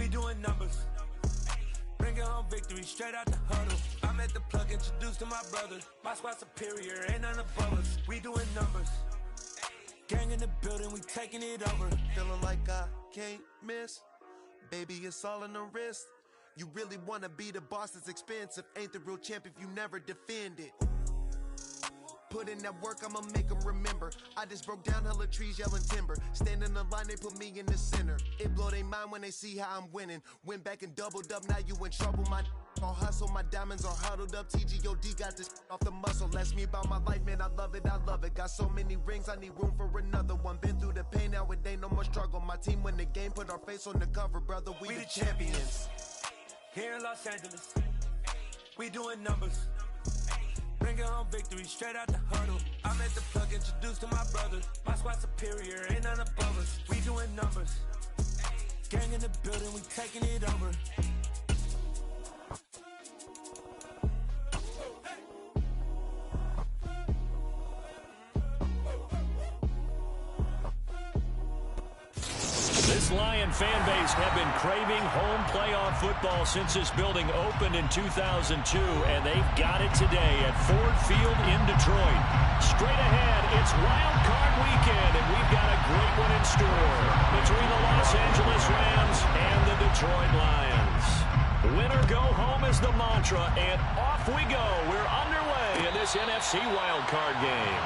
doing numbers. Bringing home victory straight out the huddle. I'm at the plug, introduced to my brothers. My squad superior, ain't none above us. We doing numbers. Gang in the building, we taking it over. Feeling like I can't miss. Baby, it's all in the wrist. You really wanna be the boss, it's expensive. Ain't the real champ if you never defend it. Put in that work, I'ma make them remember. I just broke down hella trees, yelling timber. Stand in the line, they put me in the center. It blow their mind when they see how I'm winning. Went back and doubled up, now you in trouble. My all hustle, my diamonds are huddled up. TGOD got this off the muscle. That's me about my life, man, I love it, I love it. Got so many rings, I need room for another one. Been through the pain, now it ain't no more struggle. My team win the game, put our face on the cover, brother, we the champions. Here in Los Angeles, we doing numbers. Bringing home victory straight out the huddle. I'm at the plug, introduced to my brothers. My squad superior, ain't none above us. We doing numbers. Gang in the building, we taking it over. This Lion fan base have been craving home playoff football since this building opened in 2002, and they've got it today at Ford Field in Detroit. Straight ahead, it's Wild Card Weekend, and we've got a great one in store between the Los Angeles Rams and the Detroit Lions. Win or go home is the mantra, and off we go. We're underway in this NFC Wild Card game.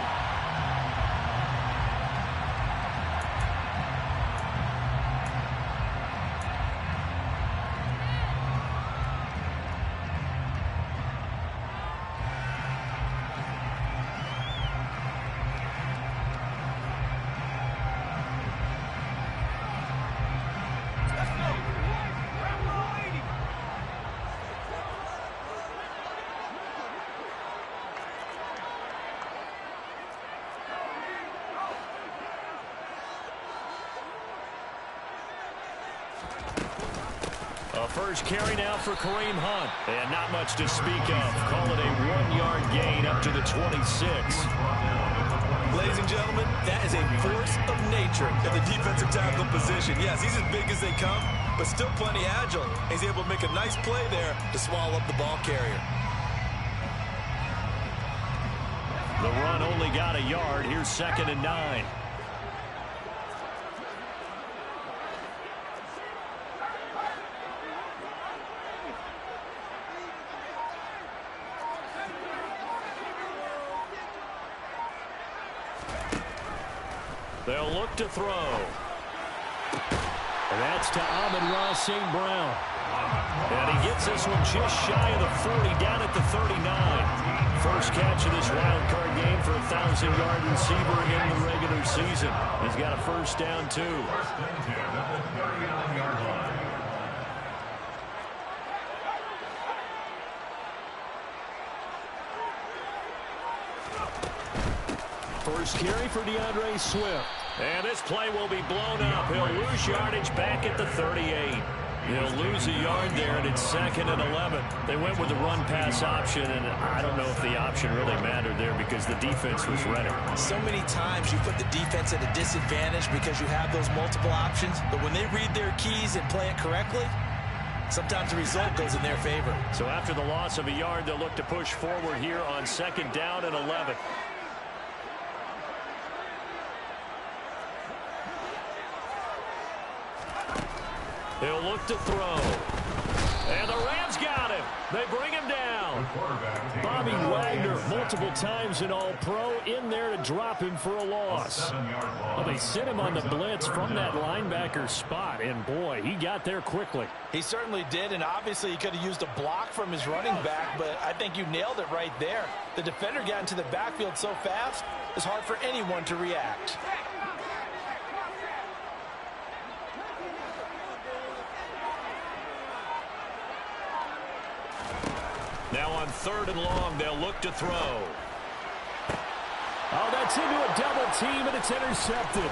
First carry now for Kareem Hunt. And not much to speak of. Call it a 1-yard gain up to the 26. Ladies and gentlemen, that is a force of nature at the defensive tackle position. Yes, he's as big as they come, but still plenty agile. He's able to make a nice play there to swallow up the ball carrier. The run only got a yard. Here's 2nd and 9. They'll look to throw. And that's to Amon-Ra St. Brown. And he gets this one just shy of the 40, down at the 39. First catch of this wild card game for a 1,000-yard receiver in the regular season. He's got a first down, too. First carry for DeAndre Swift. And this play will be blown up. He'll lose yardage back at the 38. He'll lose a yard there, and it's 2nd and 11. They went with the run-pass option, and I don't know if the option really mattered there because the defense was ready. So many times you put the defense at a disadvantage because you have those multiple options, but when they read their keys and play it correctly, sometimes the result goes in their favor. So after the loss of a yard, they'll look to push forward here on 2nd down and 11. He'll look to throw. And the Rams got him. They bring him down. Bobby Wagner, multiple times an All-Pro, in there to drop him for a loss. Well, they sent him on the blitz from that linebacker spot, and boy, he got there quickly. He certainly did, and obviously he could have used a block from his running back, but I think you nailed it right there. The defender got into the backfield so fast, it's hard for anyone to react. Now on 3rd and long, they'll look to throw. Oh, that's into a double team, and it's intercepted.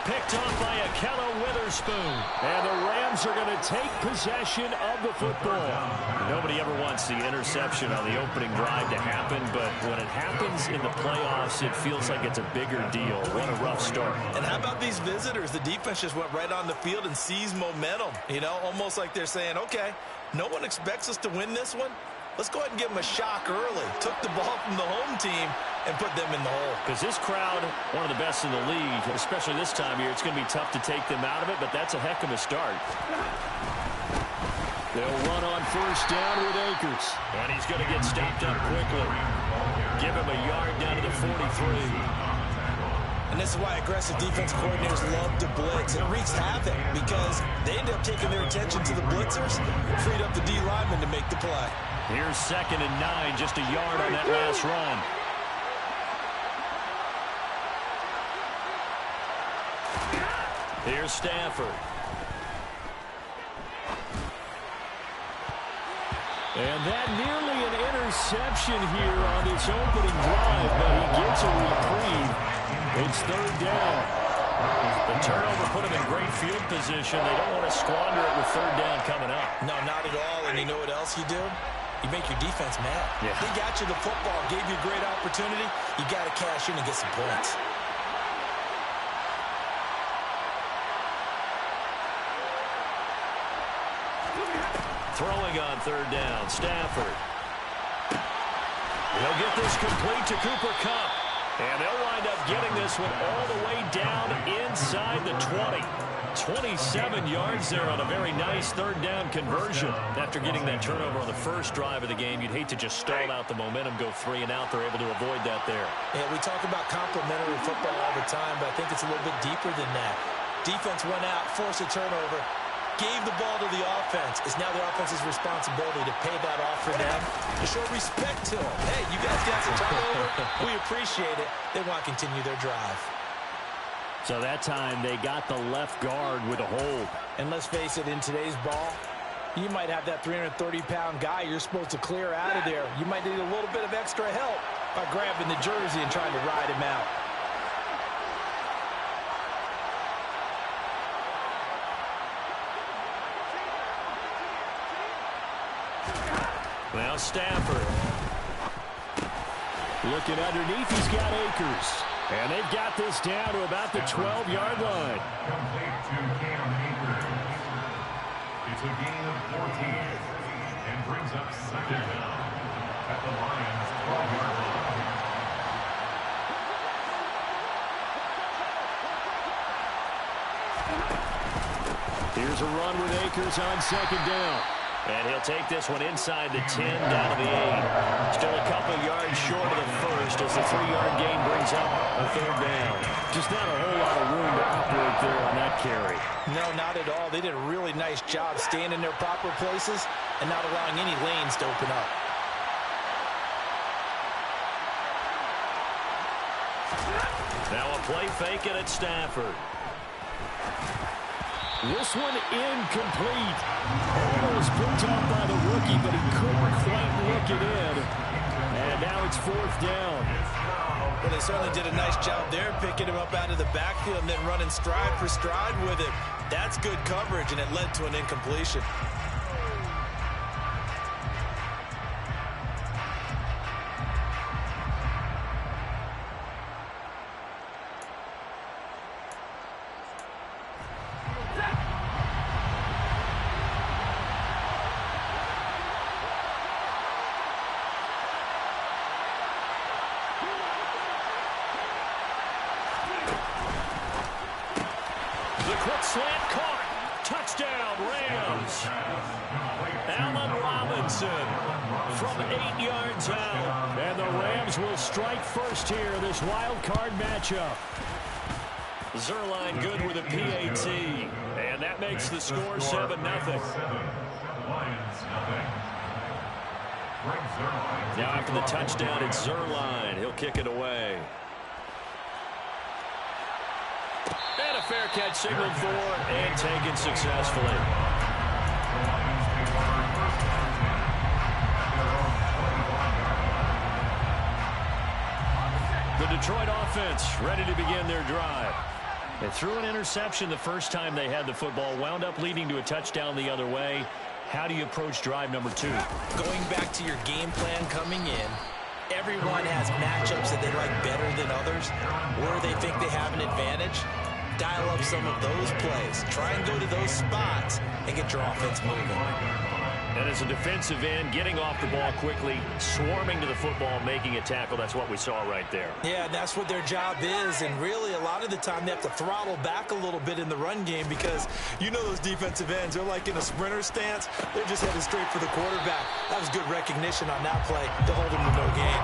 Picked off by Akello Witherspoon. And the Rams Rams are going to take possession of the football. Nobody ever wants the interception on the opening drive to happen, but when it happens in the playoffs, it feels like it's a bigger deal. What a rough start. And how about these visitors? The defense just went right on the field and seized momentum. You know, almost like they're saying, okay, no one expects us to win this one. Let's go ahead and give them a shock early. Took the ball from the home team and put them in the hole. Because this crowd, one of the best in the league, especially this time of year, it's going to be tough to take them out of it, but that's a heck of a start. They'll run on first down with Akers. And he's going to get stopped up quickly. Give him a yard down to the 43. And this is why aggressive defense coordinators love to blitz. It wreaks havoc because they end up taking their attention to the blitzers, freed up the D lineman to make the play. Here's 2nd and 9, just a yard on that last run. Here's Stafford. And that nearly an interception here on this opening drive, but he gets a reprieve. It's 3rd down. The turnover put him in great field position. They don't want to squander it with 3rd down coming up. No, not at all. And you know what else you do? You make your defense mad. Yeah. They got you the football, gave you a great opportunity. You got to cash in and get some points. Throwing on 3rd down, Stafford. He'll get this complete to Cooper Kupp. And they'll wind up getting this one all the way down inside the 20. 27 yards there on a very nice 3rd down conversion. After getting that turnover on the first drive of the game, you'd hate to just stall out the momentum, go 3 and out. They're able to avoid that there. Yeah, we talk about complementary football all the time, but I think it's a little bit deeper than that. Defense went out, forced a turnover, gave the ball to the offense. It's now the offense's responsibility to pay that off for them, to show respect to them. Hey, you guys got some turnover. We appreciate it. They want to continue their drive. So that time they got the left guard with a hold. And let's face it, in today's ball, you might have that 330-pound guy you're supposed to clear out of there. You might need a little bit of extra help by grabbing the jersey and trying to ride him out. Now Stafford. Looking underneath, he's got Akers. And they've got this down to about the 12-yard line. It's a gain of 14 and brings up 2nd down at the Lions' 12-yard line. Here's a run with Akers on 2nd down. And he'll take this one inside the 10, down to the 8. Still a couple yards short of the first as the 3-yard gain brings up a 3rd down. Just not a whole lot of room to operate there on that carry. No, not at all. They did a really nice job staying in their proper places and not allowing any lanes to open up. Now a play fake it at Stafford. This one incomplete. Almost picked up by the rookie, but he couldn't quite look it in. And now it's 4th down. Well, they certainly did a nice job there, picking him up out of the backfield and then running stride for stride with it. That's good coverage, and it led to an incompletion. Slant caught. Touchdown, Rams. Allen Robinson from 8 yards out. And the Rams will strike first here in this wild card matchup. Zerline good with a PAT. And that makes the score 7-0. Now after the touchdown, it's Zerline. He'll kick it away. And a fair catch signaled for and taken successfully. The Detroit offense ready to begin their drive. They threw an interception the first time they had the football, wound up leading to a touchdown the other way. How do you approach drive number 2? Going back to your game plan coming in, everyone has matchups that they like better than others, where they think they have an advantage. Dial up some of those plays. Try and go to those spots and get your offense moving. And as a defensive end, getting off the ball quickly, swarming to the football, making a tackle, that's what we saw right there. Yeah, that's what their job is, and really a lot of the time they have to throttle back a little bit in the run game because you know those defensive ends, they're like in a sprinter stance. They're just headed straight for the quarterback. That was good recognition on that play to hold them to no gain.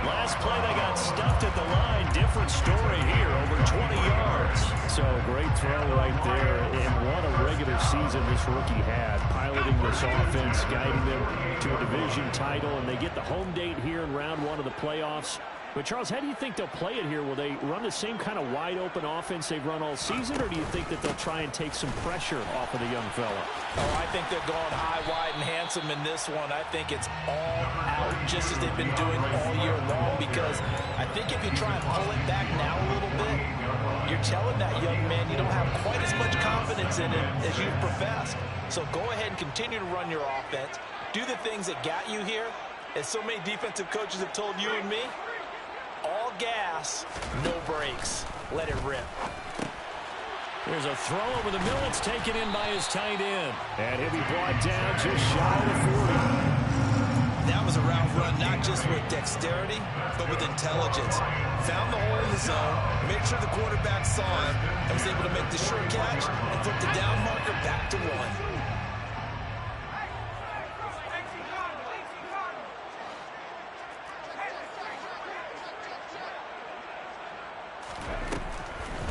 Last play, they got stuffed at the line. Different story here, over 20 yards. So great throw right there, and what a regular season this rookie had, piloting this offense, guiding them to a division title, and they get the home date here in round 1 of the playoffs. But, Charles, how do you think they'll play it here? Will they run the same kind of wide-open offense they've run all season, or do you think that they'll try and take some pressure off of the young fella? Oh, I think they're going high, wide, and handsome in this one. I think it's all out, just as they've been doing all year long, because I think if you try and pull it back now a little bit, you're telling that young man you don't have quite as much confidence in it as you've professed. So go ahead and continue to run your offense. Do the things that got you here. As so many defensive coaches have told you and me, all gas, no brakes. Let it rip. There's a throw over the middle. It's taken in by his tight end. And he'll be brought down just shy of the 40. That was a route run, not just with dexterity, but with intelligence. Found the hole in the zone, made sure the quarterback saw it, and was able to make the sure catch and flip the down marker back to 1.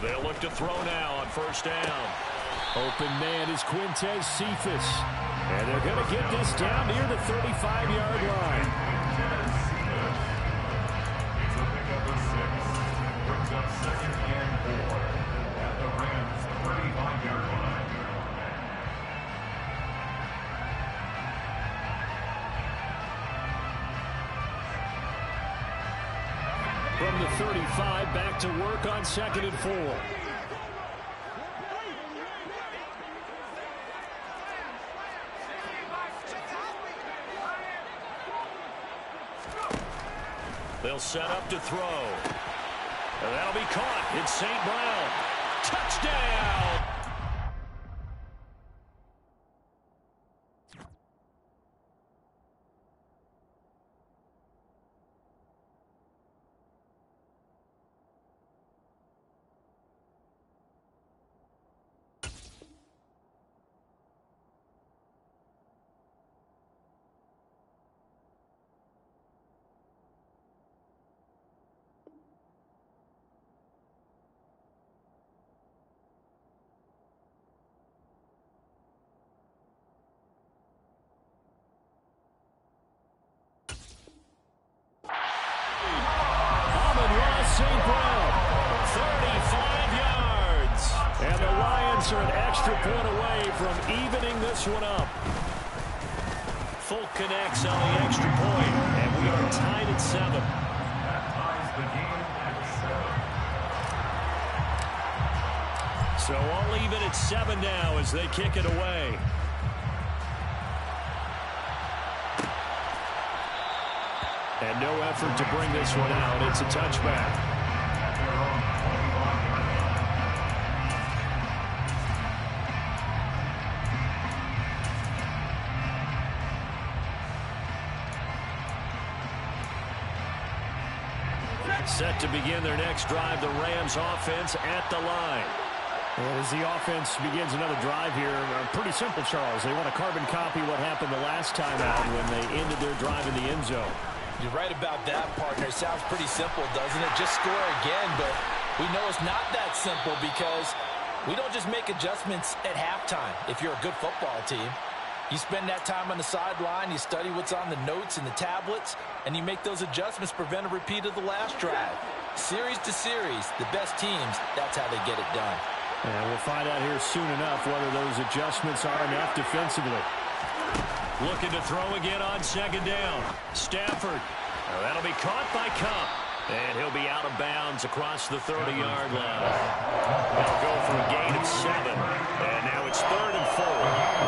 They'll look to throw now on first down. Open man is Quintez Cephas. And they're going to get this down near the 35-yard line. Brings up 2nd and 4 at the Rams' 35-yard line. From the 35, back to work on 2nd and 4. They'll set up to throw. And that'll be caught. It's St. Brown. Touchdown! St. Brown, 35 yards. And the Lions are an extra point away from evening this one up. Folk connects on the extra point, and we are tied at 7. That ties the game at 7. So all even at 7 now as they kick it away. And no effort to bring this one out. It's a touchback. Set to begin their next drive, the Rams offense at the line. Well, as the offense begins another drive here, pretty simple, Charles. They want to carbon copy what happened the last time out when they ended their drive in the end zone. You're right about that, partner. It sounds pretty simple, doesn't it? Just score again, but we know it's not that simple because we don't just make adjustments at halftime if you're a good football team. You spend that time on the sideline, you study what's on the notes and the tablets, and you make those adjustments, prevent a repeat of the last drive. Series to series, the best teams, that's how they get it done. And we'll find out here soon enough whether those adjustments are enough defensively. Looking to throw again on 2nd down. Stafford. That'll be caught by Cup. And he'll be out of bounds across the 30-yard line. They'll go for a gain of 7. And now it's 3rd and 4.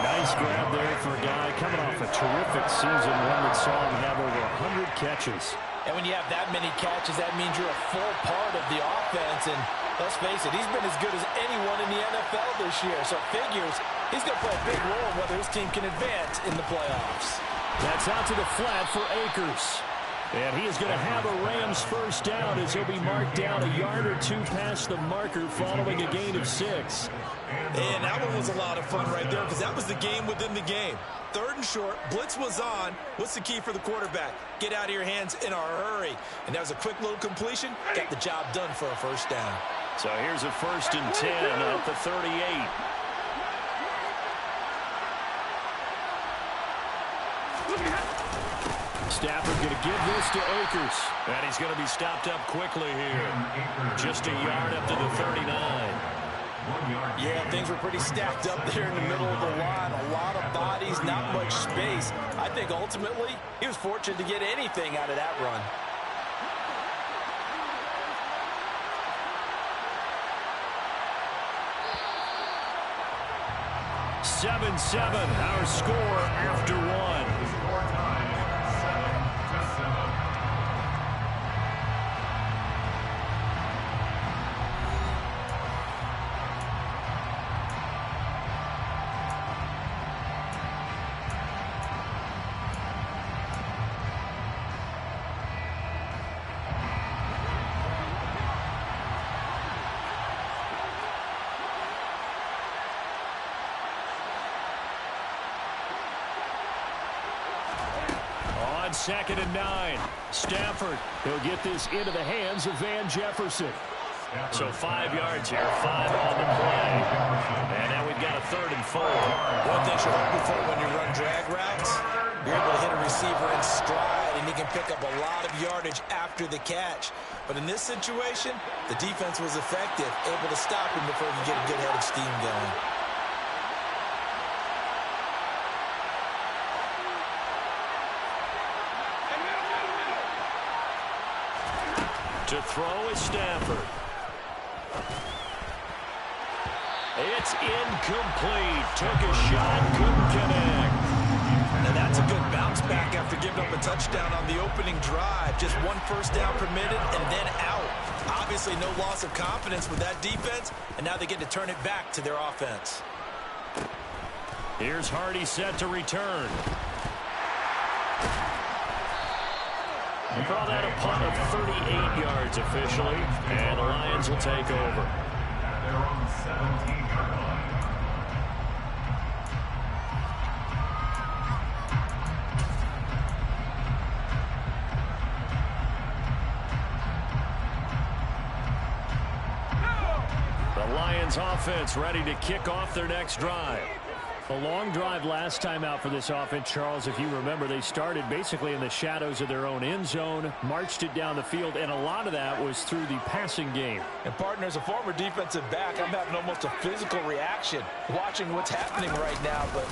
Nice grab there for a guy coming off a terrific season, one that saw him have over 100 catches. And when you have that many catches, that means you're a full part of the offense. And let's face it, he's been as good as anyone in the NFL this year. So it figures he's going to play a big role in whether his team can advance in the playoffs. That's out to the flat for Akers. And he is going to have a Rams first down as he'll be marked down a yard or two past the marker following a gain of 6. And that one was a lot of fun right there because that was the game within the game. 3rd and short, blitz was on. What's the key for the quarterback? Get out of your hands in a hurry. And that was a quick little completion. Got the job done for a first down. So here's a 1st and 10 at the 38. Stafford going to give this to Akers. And he's going to be stopped up quickly here. Just a yard up to the 39. Yeah, things were pretty stacked up there in the middle of the line. A lot of bodies, not much space. I think ultimately he was fortunate to get anything out of that run. Our score after 1. On 2nd and 9. Stafford. He'll get this into the hands of Van Jefferson. So 5 yards here, 5 on the play. And now we've got a 3rd and 4. One thing you're hoping for when you run drag routes, you're able to hit a receiver in stride, and he can pick up a lot of yardage after the catch. But in this situation, the defense was effective, able to stop him before he could get a good head of steam going. To throw is Stafford. It's incomplete. Took a shot, couldn't connect. Now that's a good bounce back after giving up a touchdown on the opening drive. Just 1 first down permitted and then out. Obviously no loss of confidence with that defense, and now they get to turn it back to their offense. Here's Hardy set to return. We'll call that a punt of 38 yards officially, and the Lions will take over. They're on the 17-yard line. The Lions offense ready to kick off their next drive. A long drive last time out for this offense, Charles. If you remember, they started basically in the shadows of their own end zone, marched it down the field, and a lot of that was through the passing game. And, partner, as a former defensive back, I'm having almost a physical reaction watching what's happening right now. But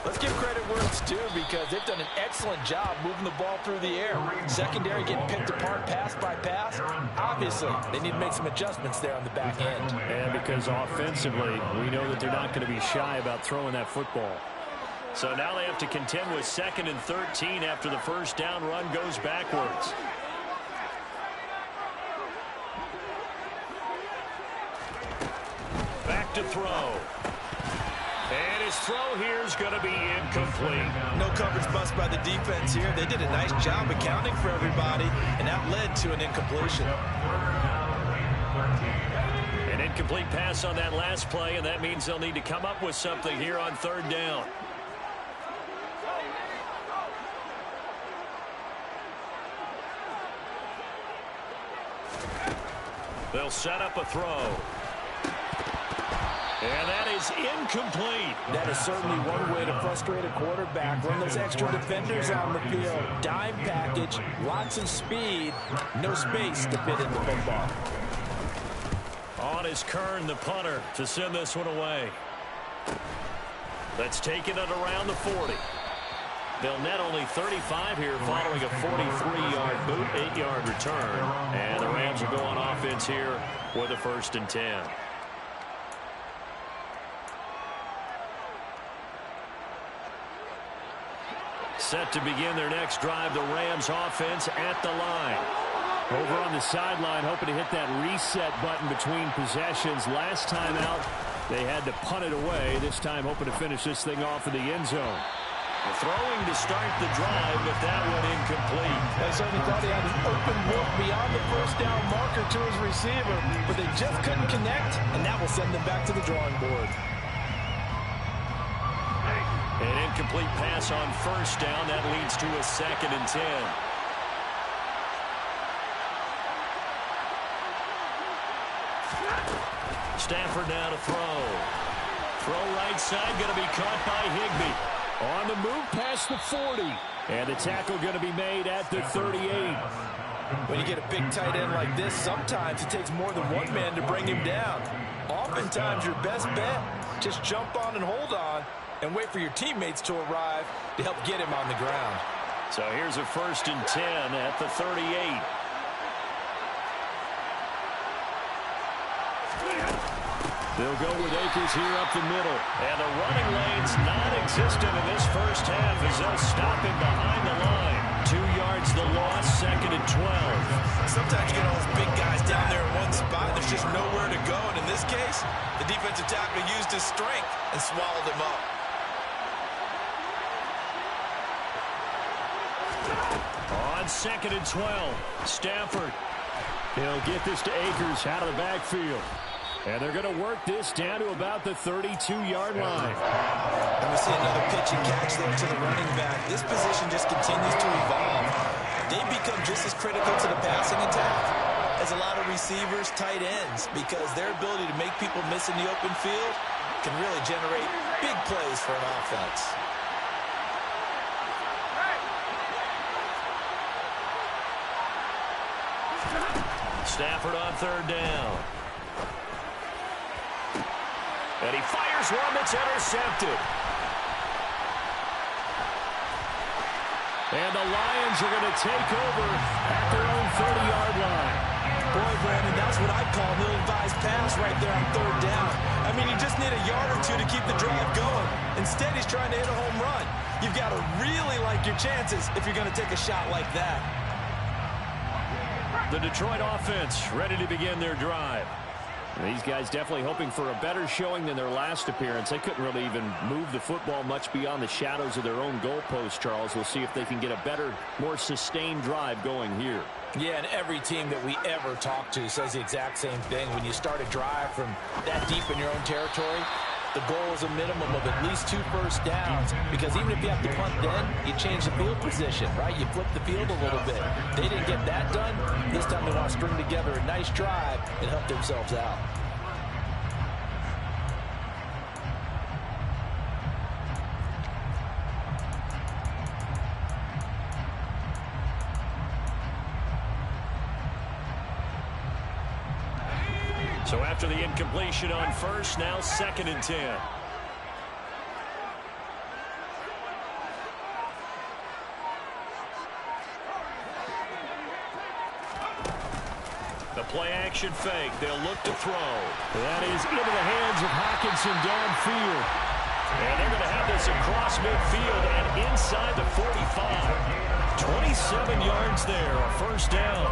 let's give credit where it's due because they've done an excellent job moving the ball through the air. Secondary getting picked apart pass by pass. Obviously, they need to make some adjustments there on the back end. And because offensively, we know that they're not going to be shy about throwing that football. So now they have to contend with 2nd and 13 after the first down run goes backwards. Back to throw. And his throw here is going to be incomplete. No coverage bust by the defense here. They did a nice job accounting for everybody, and that led to an incompletion. An incomplete pass on that last play, and that means they'll need to come up with something here on 3rd down. They'll set up a throw. And that is incomplete. That is certainly one way to frustrate a quarterback. Run those extra defenders on the field. Dime package, lots of speed, no space to fit in the football. On is Kern, the punter, to send this one away. That's taken it around the 40. They'll net only 35 here following a 43-yard boot, 8-yard return. And the Rams will go on offense here with a 1st and 10. Set to begin their next drive, the Rams offense at the line. Over on the sideline, hoping to hit that reset button between possessions. Last time out, they had to punt it away. This time, hoping to finish this thing off in the end zone. Throwing to start the drive, but that one incomplete. They certainly thought he had an open look beyond the 1st down marker to his receiver, but they just couldn't connect, and that will send them back to the drawing board. An incomplete pass on 1st down. That leads to a 2nd and 10. Stafford now to throw. Throw right side, going to be caught by Higbee. On the move past the 40. And the tackle going to be made at the 38. When you get a big tight end like this, sometimes it takes more than one man to bring him down. Oftentimes, your best bet, just jump on and hold on and wait for your teammates to arrive to help get him on the ground. So here's a 1st and 10 at the 38. They'll go with Akers here up the middle. And the running lane's non-existent in this 1st half as they'll stop him behind the line. 2 yards the loss, 2nd and 12. Sometimes you get all those big guys down there in one spot, and there's just nowhere to go. And in this case, the defensive tackle used his strength and swallowed him up. On 2nd and 12, Stafford. He'll get this to Akers out of the backfield. And they're going to work this down to about the 32-yard line. And we see another pitch and catch there to the running back. This position just continues to evolve. They become just as critical to the passing attack as a lot of receivers, tight ends, because their ability to make people miss in the open field can really generate big plays for an offense. Stafford on 3rd down. And he fires one that's intercepted. And the Lions are going to take over at their own 30-yard line. Boy, Brandon, that's what I'd call an ill-advised pass right there on 3rd down. I mean, you just need a yard or two to keep the drive going. Instead, he's trying to hit a home run. You've got to really like your chances if you're going to take a shot like that. The Detroit offense ready to begin their drive. These guys definitely hoping for a better showing than their last appearance. They couldn't really even move the football much beyond the shadows of their own goalpost, Charles. We'll see if they can get a better, more sustained drive going here. Yeah, and every team that we ever talk to says the exact same thing. When you start a drive from that deep in your own territory, the goal is a minimum of at least 2 first downs, because even if you have to punt then, you change the field position, right? You flip the field a little bit. They didn't get that done. This time they want to string together a nice drive and help themselves out. So after the incompletion on 1st, now 2nd and 10. The play-action fake. They'll look to throw. That is into the hands of Hockenson downfield. And they're going to have this across midfield and inside the 45. 27 yards there, a 1st down.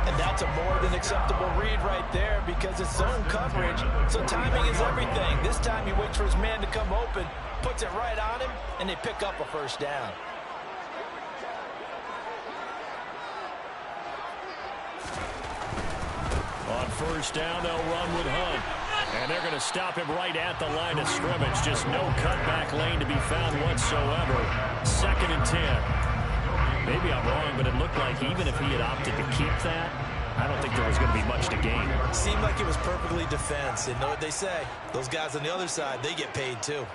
And that's a more than acceptable read right there, because it's zone coverage, so timing is everything. This time he waits for his man to come open, puts it right on him, and they pick up a 1st down. On 1st down, they'll run with Hunt. And they're going to stop him right at the line of scrimmage. Just no cutback lane to be found whatsoever. 2nd and 10. Maybe I'm wrong, but it looked like even if he had opted to keep that, I don't think there was going to be much to gain. Seemed like it was perfectly defense. And know what they say? Those guys on the other side, they get paid too.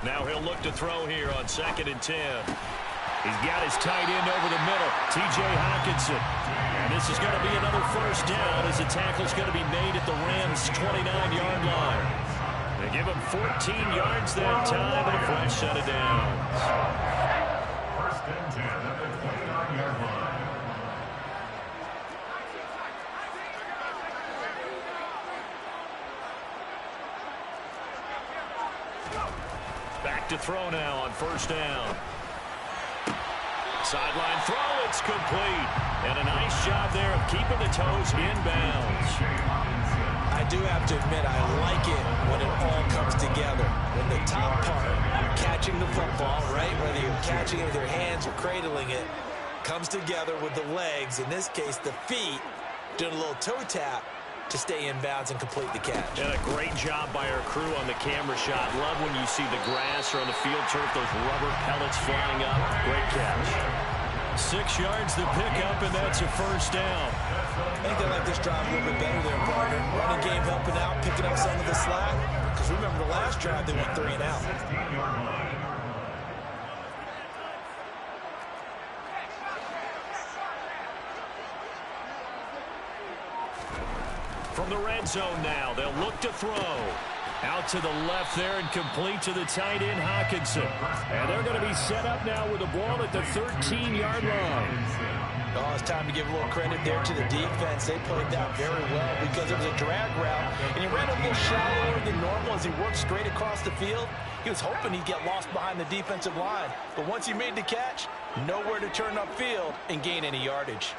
Now he'll look to throw here on 2nd and 10. He's got his tight end over the middle, T.J. Hockenson. And this is going to be another first down as the tackle's going to be made at the Rams' 29-yard line. They give him 14 yards that time and a fresh set of downs. First and 10 at the 29-yard line. Back to throw now on first down. Sideline throw, it's complete. And a nice job there of keeping the toes inbounds. I do have to admit, I like it when it all comes together. When the top part, catching the football, right, whether you're catching it with your hands or cradling it, comes together with the legs, in this case the feet, doing a little toe tap to stay in bounds and complete the catch. And a great job by our crew on the camera shot. Love when you see the grass or on the field turf, those rubber pellets flying up. Great catch. 6 yards to pick up, and that's a first down. I think they like this drive a little bit better there, partner. Running game helping out, picking up some of the slack. Because remember the last drive, they went 3 and out. From the red zone now, they'll look to throw. Out to the left there and complete to the tight end, Hawkinson. And they're going to be set up now with the ball at the 13-yard line. Oh, it's time to give a little credit there to the defense. They played that very well because it was a drag route, and he ran a little shallower than normal as he worked straight across the field. He was hoping he'd get lost behind the defensive line, but once he made the catch, nowhere to turn upfield and gain any yardage.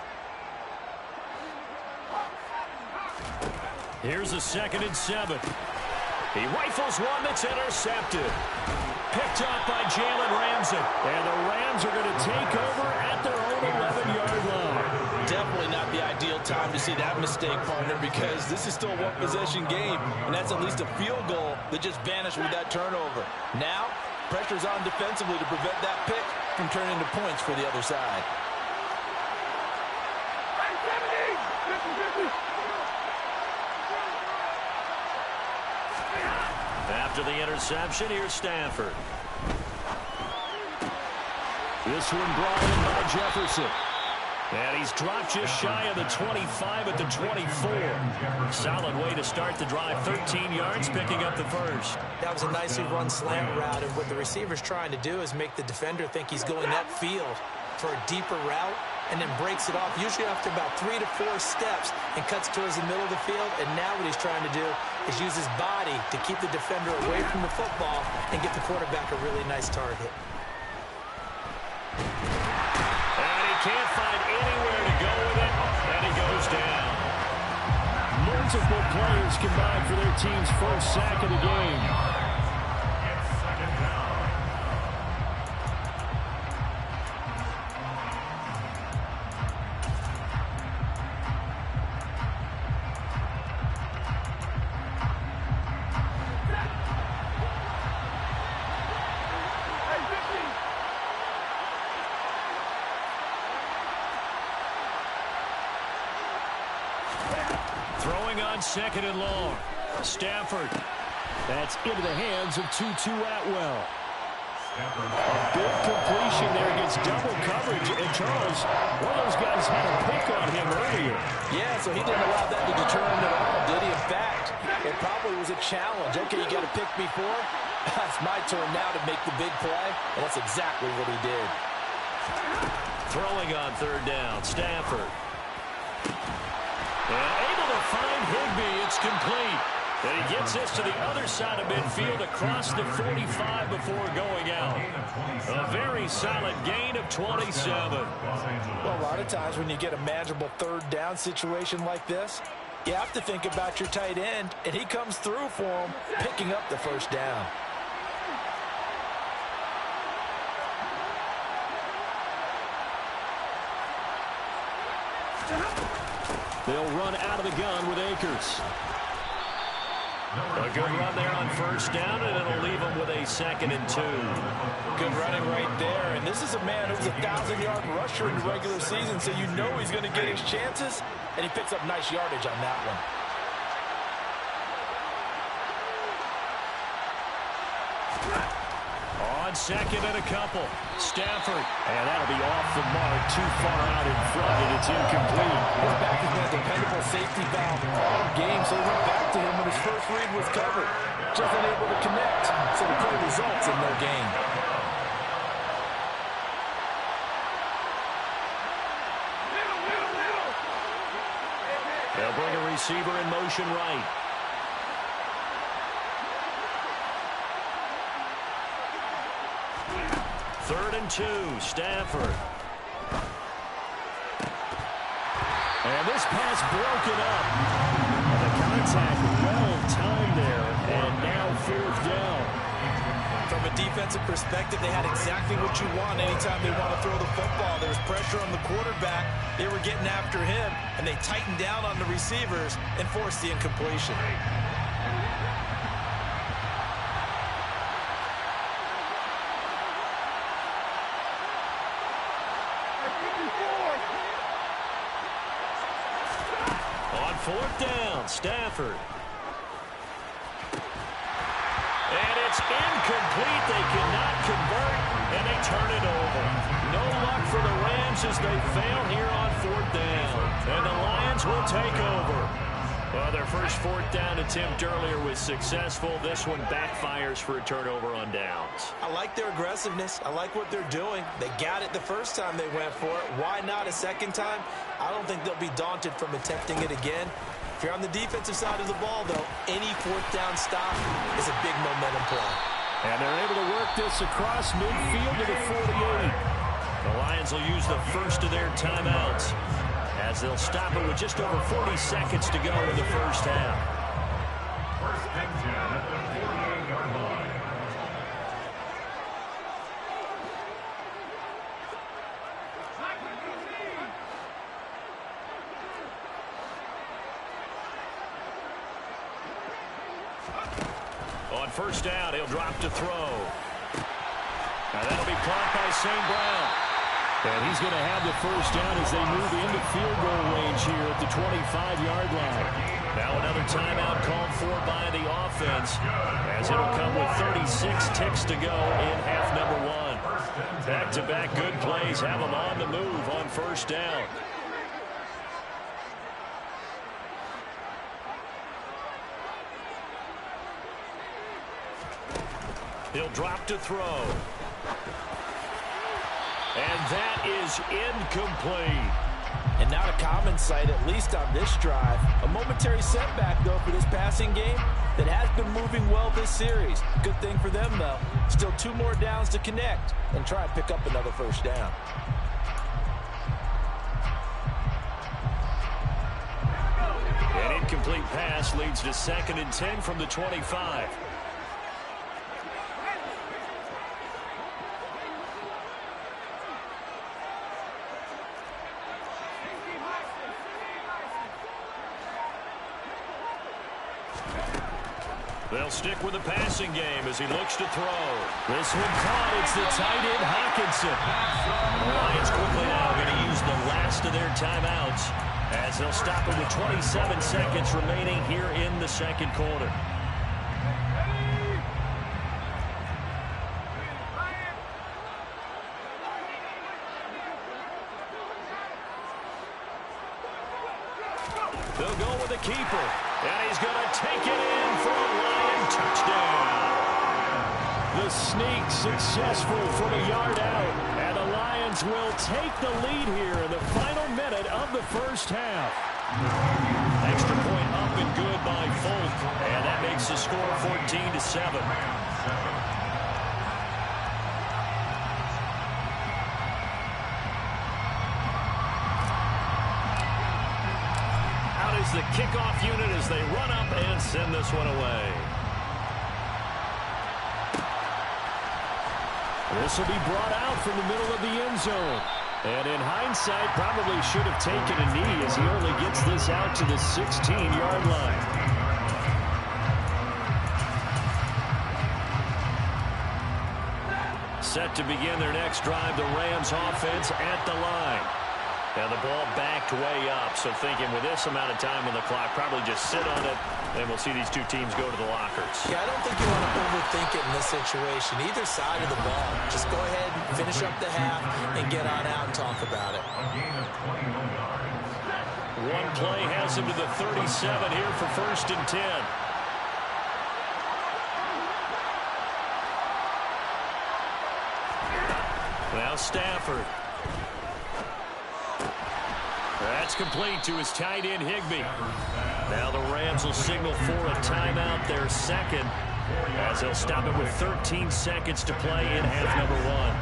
Here's a 2nd and 7. He rifles one that's intercepted. Picked up by Jalen Ramsey. And the Rams are going to take over at their own 11-yard line. Definitely not the ideal time to see that mistake, partner, because this is still a one-possession game, and that's at least a field goal that just vanished with that turnover. Now, pressure's on defensively to prevent that pick from turning into points for the other side. After the interception, here's Stafford. This one brought in by Jefferson. And he's dropped just shy of the 25 at the 24. Solid way to start the drive. 13 yards, picking up the first. That was a nicely run slant route, and what the receiver's trying to do is make the defender think he's going upfield for a deeper route, and then breaks it off, usually after about 3 to 4 steps, and cuts towards the middle of the field. And now what he's trying to do is use his body to keep the defender away from the football and get the quarterback a really nice target. And he can't find anywhere to go with it, and he goes down. Multiple players combined for their team's first sack of the game. Throwing on 2nd and long. Stafford. That's into the hands of Tutu Atwell. A big completion there against double coverage. And Charles, one of those guys had a pick on him earlier. Yeah, so he didn't allow that to deter him at all, did he? In fact, it probably was a challenge. Okay, you got to pick me for? It's my turn now to make the big play, and that's exactly what he did. Throwing on 3rd down. Stafford. And able to find Higbee. It's complete. And he gets this to the other side of midfield across the 45 before going out. A very solid gain of 27. Well, a lot of times when you get a manageable 3rd down situation like this, you have to think about your tight end, and he comes through for him, picking up the first down. They'll run out of the gun with Akers. A good run there on 1st down, and it'll leave them with a 2nd and 2. Good running right there, and this is a man who's a 1,000-yard rusher in the regular season, so you know he's going to get his chances, and he picks up nice yardage on that one. On on second and a couple. Stafford. And that'll be off the mark, too far out in front, and it's incomplete. His back has been a dependable safety valve all game, so he went back to him when his first read was covered. Just unable to connect, so the play results in no gain. They'll bring a receiver in motion right. Third and 2, Stafford. And this pass broken up. And the contact well timed there, and now 4th down. From a defensive perspective, they had exactly what you want anytime they want to throw the football. There was pressure on the quarterback. They were getting after him, and they tightened down on the receivers and forced the incompletion. On 4th down, Stafford. And it's incomplete. They cannot convert, and they turn it over. No luck for the Rams as they fail here on 4th down. And the Lions will take over. Well, their first 4th down attempt earlier was successful. This one backfires for a turnover on downs. I like their aggressiveness. I like what they're doing. They got it the first time they went for it. Why not a second time? I don't think they'll be daunted from attempting it again. If you're on the defensive side of the ball, though, any 4th down stop is a big momentum play. And they're able to work this across midfield to the 48. The Lions will use the first of their timeouts as they'll stop it with just over 40 seconds to go in the first half. First and 10 at the 48-yard line. On first down, he'll drop to throw. Now that'll be caught by St. Brown. And he's going to have the first down as they move into field goal range here at the 25-yard line. Now another timeout called for by the offense as it'll come with 36 ticks to go in half number 1. Back-to-back good plays have them on the move on first down. He'll drop to throw. And that is incomplete. And not a common sight, at least on this drive. A momentary setback, though, for this passing game that has been moving well this series. Good thing for them, though. Still 2 more downs to connect and try and pick up another first down. An incomplete pass leads to 2nd and 10 from the 25. They'll stick with the passing game as he looks to throw. This one caught. It's the tight end, Hockenson. The Lions quickly now going to use the last of their timeouts as they'll stop it with 27 seconds remaining here in the second quarter. They'll go with the keeper, and he's going to take it in for a Lion touchdown. The sneak successful from a yard out, and the Lions will take the lead here in the final minute of the first half. Extra point up and good by Folk, and that makes the score 14-7. Is the kickoff unit as they run up and send this one away. This will be brought out from the middle of the end zone. And in hindsight, probably should have taken a knee as he only gets this out to the 16-yard line. Set to begin their next drive, the Rams offense at the line. And the ball backed way up, so thinking with this amount of time on the clock, probably just sit on it, and we'll see these two teams go to the lockers. Yeah, I don't think you want to overthink it in this situation. Either side of the ball. Just go ahead, finish up the half, and get on out and talk about it. One play has him to the 37 here for 1st and 10. Now Stafford. That's complete to his tight end, Higbee. Now the Rams will signal for a timeout, their second, as they'll stop it with 13 seconds to play in half number 1.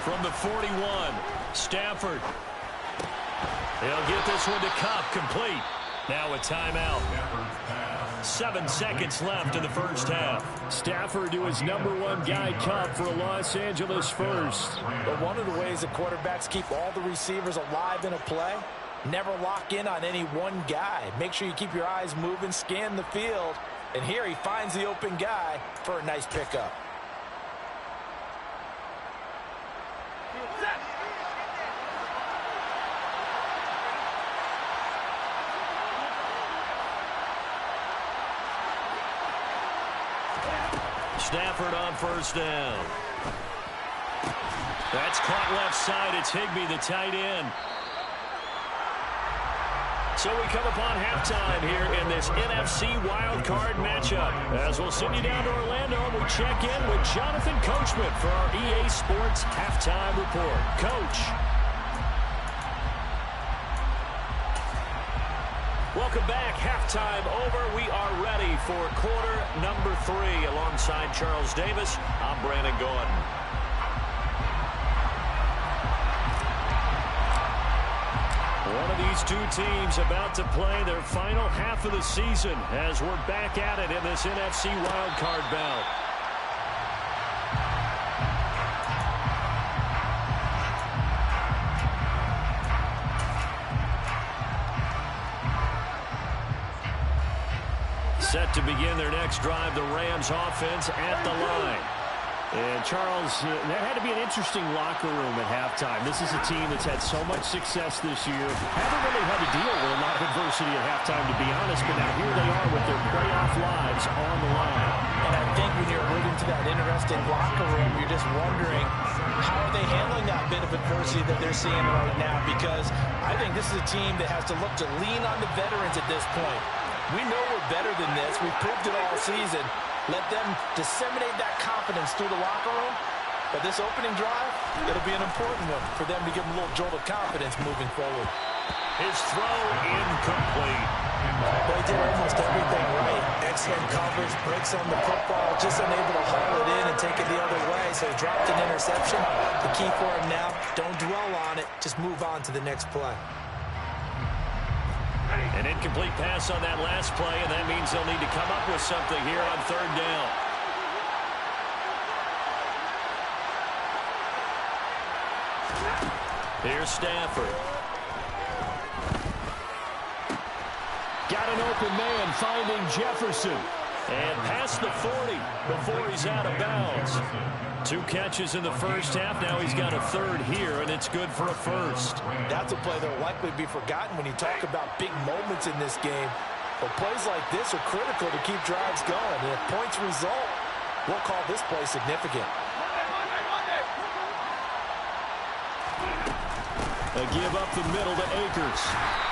From the 41, Stafford. He'll get this one to Cup, complete. Now a timeout. 7 seconds left in the first half. Stafford to his number 1 guy, Cup, for a Los Angeles first. But one of the ways that quarterbacks keep all the receivers alive in a play, never lock in on any one guy. Make sure you keep your eyes moving, scan the field. And here he finds the open guy for a nice pickup. Stafford on first down. That's caught left side. It's Higbee, the tight end. So we come upon halftime here in this NFC wildcard matchup. As we'll send you down to Orlando, we check in with Jonathan Coachman for our EA Sports Halftime Report. Coach. Welcome back. Halftime over. We are ready for quarter number 3. Alongside Charles Davis, I'm Brandon Gordon. One of these two teams about to play their final half of the season as we're back at it in this NFC wildcard bout. Set to begin their next drive, the Rams offense at the line. And Charles, that had to be an interesting locker room at halftime. This is a team that's had so much success this year. Haven't really had to deal with a lot of adversity at halftime, to be honest, but now here they are with their playoff lives on the line. And I think when you're alluding to that interesting locker room, you're just wondering, how are they handling that bit of adversity that they're seeing right now? Because I think this is a team that has to look to lean on the veterans at this point. We know we're better than this. We've proved it all season. Let them disseminate that confidence through the locker room. But this opening drive, it'll be an important one for them to give them a little jolt of confidence moving forward. His throw incomplete. They did almost everything right. Excellent coverage, breaks on the football, just unable to haul it in and take it the other way. So he dropped an interception. The key for him now, don't dwell on it. Just move on to the next play. An incomplete pass on that last play, and that means they'll need to come up with something here on third down. Here's Stafford. Got an open man finding Jefferson. And past the 40 before he's out of bounds. 2 catches in the first half. Now he's got a third here, and it's good for a first. That's a play that will likely be forgotten when you talk about big moments in this game. But plays like this are critical to keep drives going. And if points result, we'll call this play significant. A give up the middle to Akers.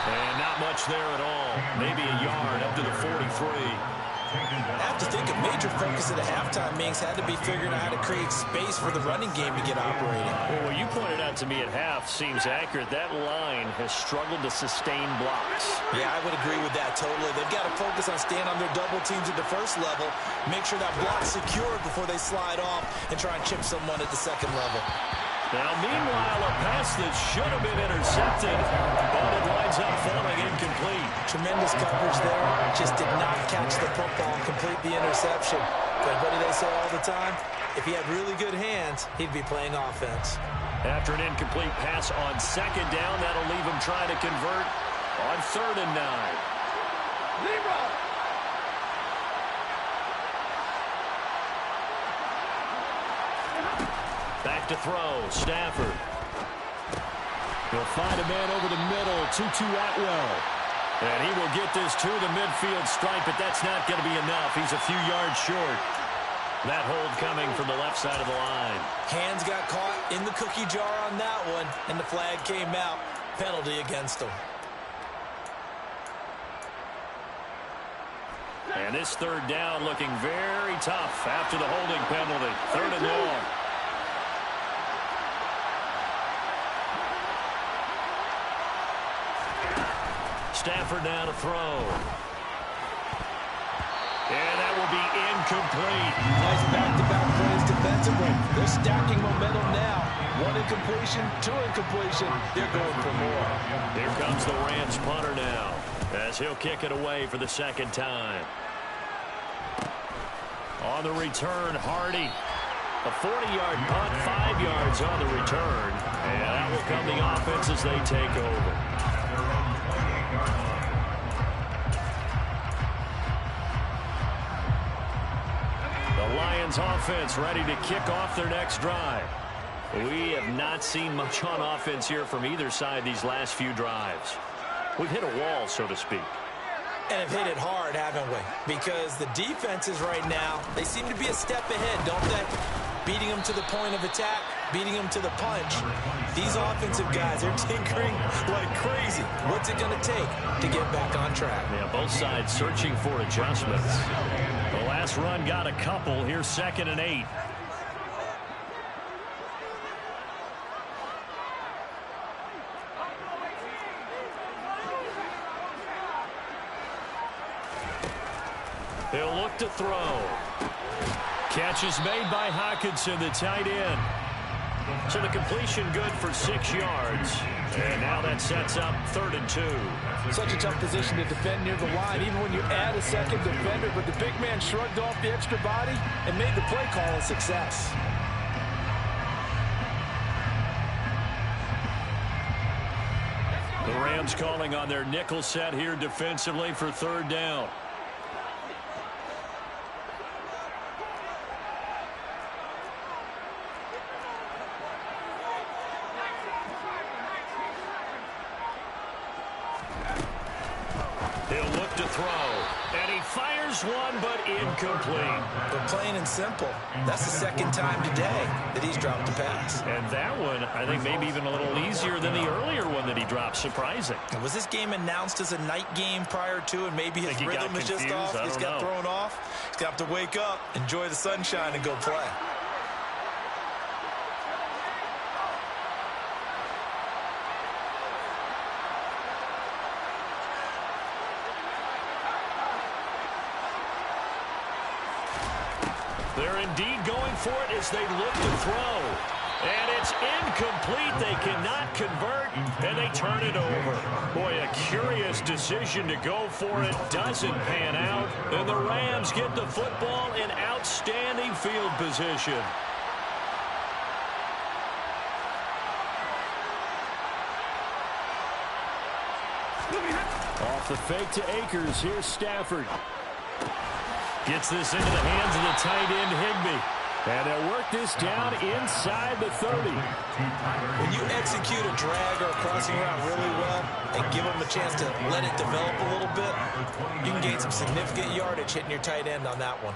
And not much there at all. Maybe a yard up to the 43. I have to think a major focus at the halftime meetings had to be figuring out how to create space for the running game to get operating. Well, what you pointed out to me at half seems accurate. That line has struggled to sustain blocks. Yeah, I would agree with that totally. They've got to focus on staying on their double teams at the first level, make sure that block's secured before they slide off and try and chip someone at the second level. Now, meanwhile, a pass that should have been intercepted, but it winds up falling incomplete. Tremendous coverage there. Just did not catch the football and complete the interception. But what do they say all the time? If he had really good hands, he'd be playing offense. After an incomplete pass on second down, that'll leave him trying to convert on 3rd and 9. Back to throw. Stafford. He'll find a man over the middle. Tutu Atwell. And he will get this to the midfield stripe, but that's not going to be enough. He's a few yards short. That hold coming from the left side of the line. Hands got caught in the cookie jar on that one, and the flag came out. Penalty against him. And this third down looking very tough after the holding penalty. 3rd and long. Stafford now to throw. And that will be incomplete. Nice back-to-back plays defensively. They're stacking momentum now. 1 incompletion, 2 incompletion. They're going for more. Here comes the Rams punter now, as he'll kick it away for the 2nd time. On the return, Hardy. A 40-yard punt, 5 yards on the return. And that will come the offense as they take over. The Lions offense ready to kick off their next drive. We have not seen much on offense here from either side these last few drives. We've hit a wall, so to speak. And have hit it hard, haven't we? Because the defenses right now, they seem to be a step ahead, don't they? Beating them to the point of attack, beating them to the punch. These offensive guys are tinkering like crazy. What's it going to take to get back on track? Yeah, both sides searching for adjustments. The last run got a couple. Here's 2nd and 8. He'll look to throw. Catch is made by Hockenson, the tight end. So the completion good for 6 yards. And now that sets up 3rd and 2. Such a tough position to defend near the line, even when you add a second defender. But the big man shrugged off the extra body and made the play call a success. The Rams calling on their nickel set here defensively for 3rd down. He'll look to throw, and he fires one, but incomplete. But plain and simple, that's the 2nd time today that he's dropped a pass. And that one, I think, maybe even a little easier than the earlier one that he dropped. Surprising. And was this game announced as a night game prior to, and maybe his rhythm is just off? He's got thrown off. He's got to wake up, enjoy the sunshine, and go play. They're indeed going for it as they look to throw. And it's incomplete. They cannot convert, and they turn it over. Boy, a curious decision to go for it. Doesn't pan out. And the Rams get the football in outstanding field position. Off the fake to Akers. Here's Stafford. Gets this into the hands of the tight end, Higbee. And they'll work this down inside the 30. When you execute a drag or a crossing route really well and give them a chance to let it develop a little bit, you can gain some significant yardage hitting your tight end on that one.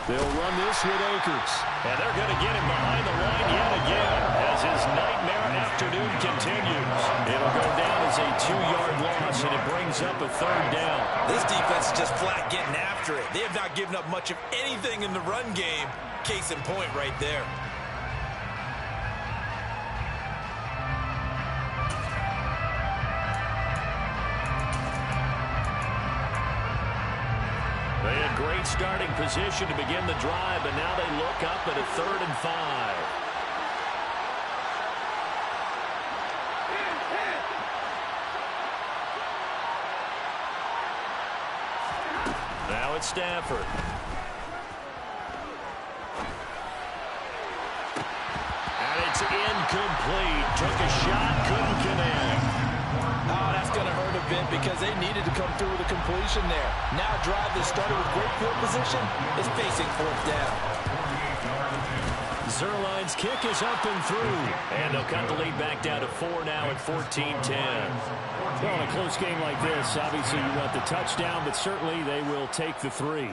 They'll run this with Akers. And they're going to get him behind the line yet again as his nightmare afternoon continues. It'll go down as a 2-yard loss, and it brings up a 3rd down. This defense is just flat getting after it. They have not given up much of anything in the run game. Case in point right there. They had great starting position to begin the drive, but now they look up at a 3rd and 5. Now it's Stafford. It's incomplete. Took a shot, couldn't connect. Oh, that's going to hurt a bit because they needed to come through with a completion there. Now a drive that started with great field position is facing fourth down. Zerline's kick is up and through. And they'll cut the lead back down to 4 now at 14-10. Well, in a close game like this, obviously you want the touchdown, but certainly they will take the 3.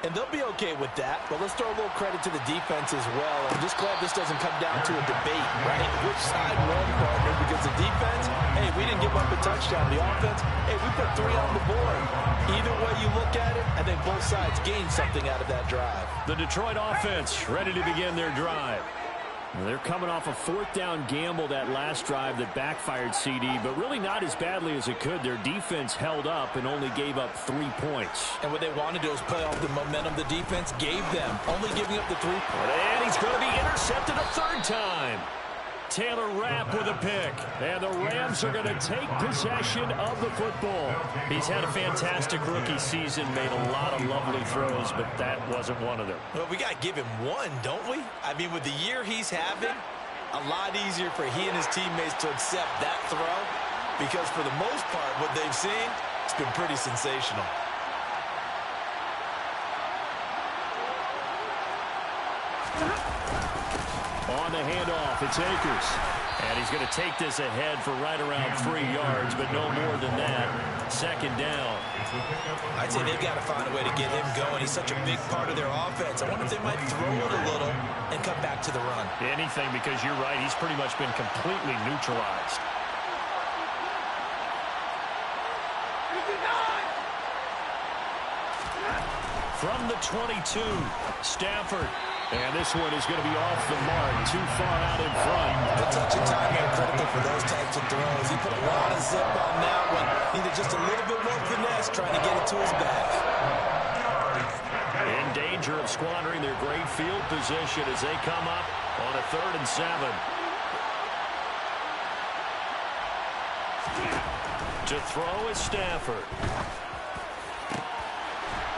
And they'll be okay with that, but let's throw a little credit to the defense as well. I'm just glad this doesn't come down to a debate, right? Which side won, partner? Because the defense, hey, we didn't give up a touchdown. The offense, hey, we put 3 on the board. Either way you look at it, I think both sides gained something out of that drive. The Detroit offense ready to begin their drive. They're coming off a 4th down gamble that last drive that backfired CD, but really not as badly as it could. Their defense held up and only gave up 3 points. And what they wanted to do is play off the momentum the defense gave them, only giving up the 3 points. And he's going to be intercepted a 3rd time. Taylor Rapp with a pick. And the Rams are going to take possession of the football. He's had a fantastic rookie season, made a lot of lovely throws, but that wasn't one of them. Well, we got to give him one, don't we? I mean, with the year he's having, a lot easier for he and his teammates to accept that throw because for the most part, what they've seen, it's been pretty sensational. On the handoff, it's Akers. And he's going to take this ahead for right around 3 yards, but no more than that. 2nd down. I'd say they've got to find a way to get him going. He's such a big part of their offense. I wonder if they might throw it a little and come back to the run. Anything, because you're right, he's pretty much been completely neutralized. From the 22, Stafford. And this one is going to be off the mark, too far out in front. The touch and timing are critical for those types of throws. He put a lot of zip on that one. Needed just a little bit more finesse trying to get it to his back. In danger of squandering their great field position as they come up on a 3rd and 7. To throw is Stafford.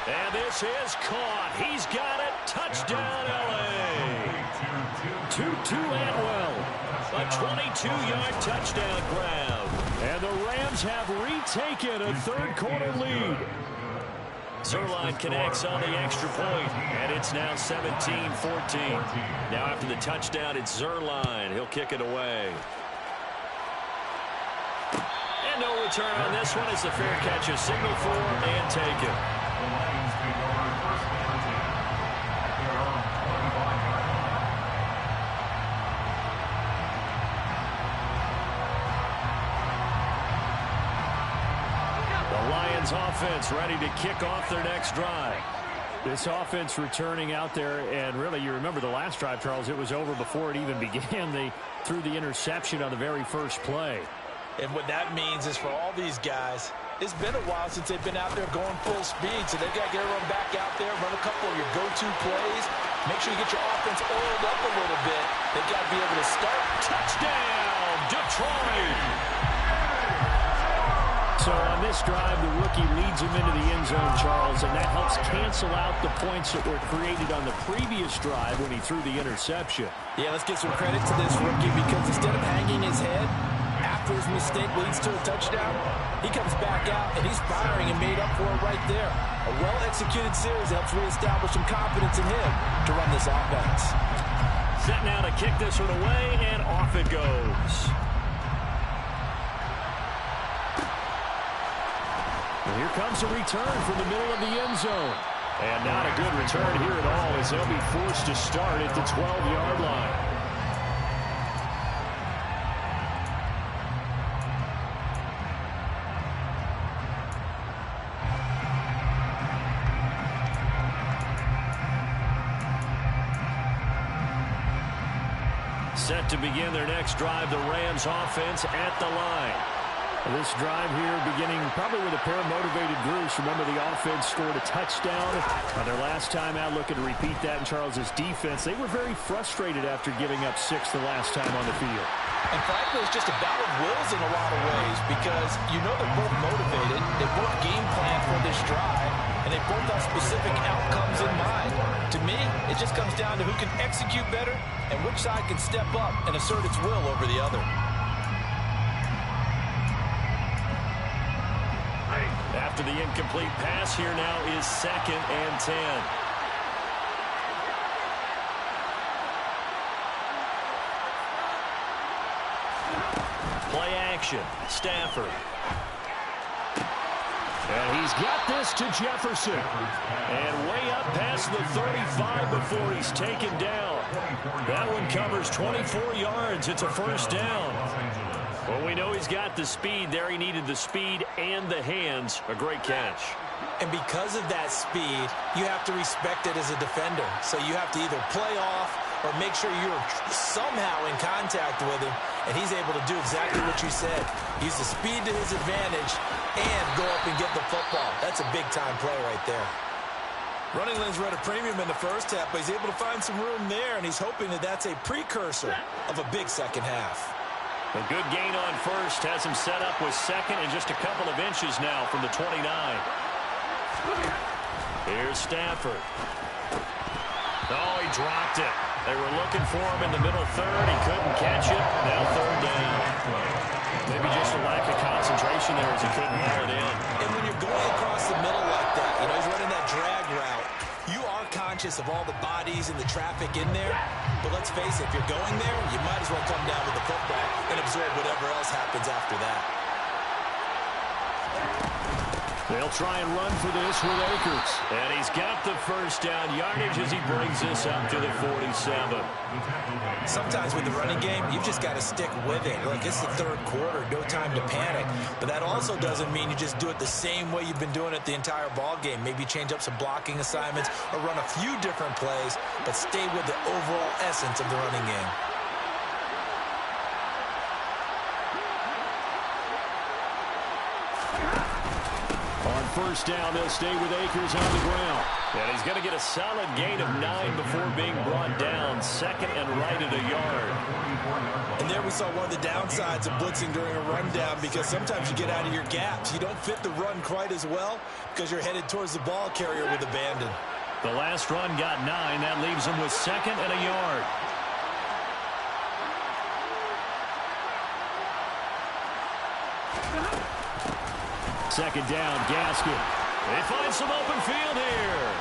And this is caught. He's got it. Touchdown, L.A. Tutu Atwell. A 22-yard touchdown grab. And the Rams have retaken a 3rd quarter lead. Zerline connects on the extra point, and it's now 17-14. Now after the touchdown, it's Zerline. He'll kick it away. And no return on this one as the fair catch is signaled for and taken. Offense ready to kick off their next drive. This offense returning out there, and really you remember the last drive, Charles, it was over before it even began. They threw the interception on the very first play. And what that means is for all these guys, it's been a while since they've been out there going full speed, so they've got to get everyone back out there, run a couple of your go-to plays, make sure you get your offense oiled up a little bit. They've got to be able to start. Touchdown, Detroit! So on this drive, the rookie leads him into the end zone, Charles, and that helps cancel out the points that were created on the previous drive when he threw the interception. Yeah, let's give some credit to this rookie because instead of hanging his head after his mistake leads to a touchdown, he comes back out and he's firing and made up for it right there. A well-executed series helps reestablish some confidence in him to run this offense. Set now to kick this one away, and off it goes. Here comes a return from the middle of the end zone. And not a good return here at all as they'll be forced to start at the 12-yard line. Set to begin their next drive, the Rams offense at the line. This drive here beginning probably with a pair of motivated Bruce. Remember, the offense scored a touchdown on their last time out, looking to repeat that in Charles's defense. They were very frustrated after giving up 6 the last time on the field. And frankly, it's just a battle of wills in a lot of ways because you know they're both motivated. They both game plan for this drive. And and they both have specific outcomes in mind. To me, it just comes down to who can execute better and which side can step up and assert its will over the other. After the incomplete pass, here now is 2nd and 10. Play action. Stafford. And he's got this to Jefferson. And way up past the 35 before he's taken down. That one covers 24 yards. It's a first down. Well, we know he's got the speed there. He needed the speed and the hands. A great catch. And because of that speed, you have to respect it as a defender. So you have to either play off or make sure you're somehow in contact with him, and he's able to do exactly what you said. Use the speed to his advantage and go up and get the football. That's a big-time play right there. Running lanes were at a premium in the first half, but he's able to find some room there, and he's hoping that that's a precursor of a big second half. A good gain on first has him set up with 2nd and just a couple of inches now from the 29. Here's Stafford. Oh, he dropped it. They were looking for him in the middle third. He couldn't catch it. Now 3rd down. Maybe just a lack of concentration there as he couldn't pull it in. And when you're going across the middle like that, you know, he's running that drag route, you are conscious of all the bodies and the traffic in there. But let's face it, if you're going there, you might as well come down with the football and absorb whatever else happens after that. They'll try and run for this with Akers. And he's got the first down yardage as he brings this up to the 47. Sometimes with the running game, you've just got to stick with it. Look, it's the 3rd quarter, no time to panic. But that also doesn't mean you just do it the same way you've been doing it the entire ball game. Maybe change up some blocking assignments or run a few different plays, but stay with the overall essence of the running game. First down, they'll stay with Akers on the ground. And he's going to get a solid gain of 9 before being brought down. 2nd and right at a yard. And there we saw one of the downsides of blitzing during a rundown, because sometimes you get out of your gaps. You don't fit the run quite as well because you're headed towards the ball carrier with abandon. The last run got 9. That leaves him with 2nd and a yard. Second down, Gaskin. They find some open field here.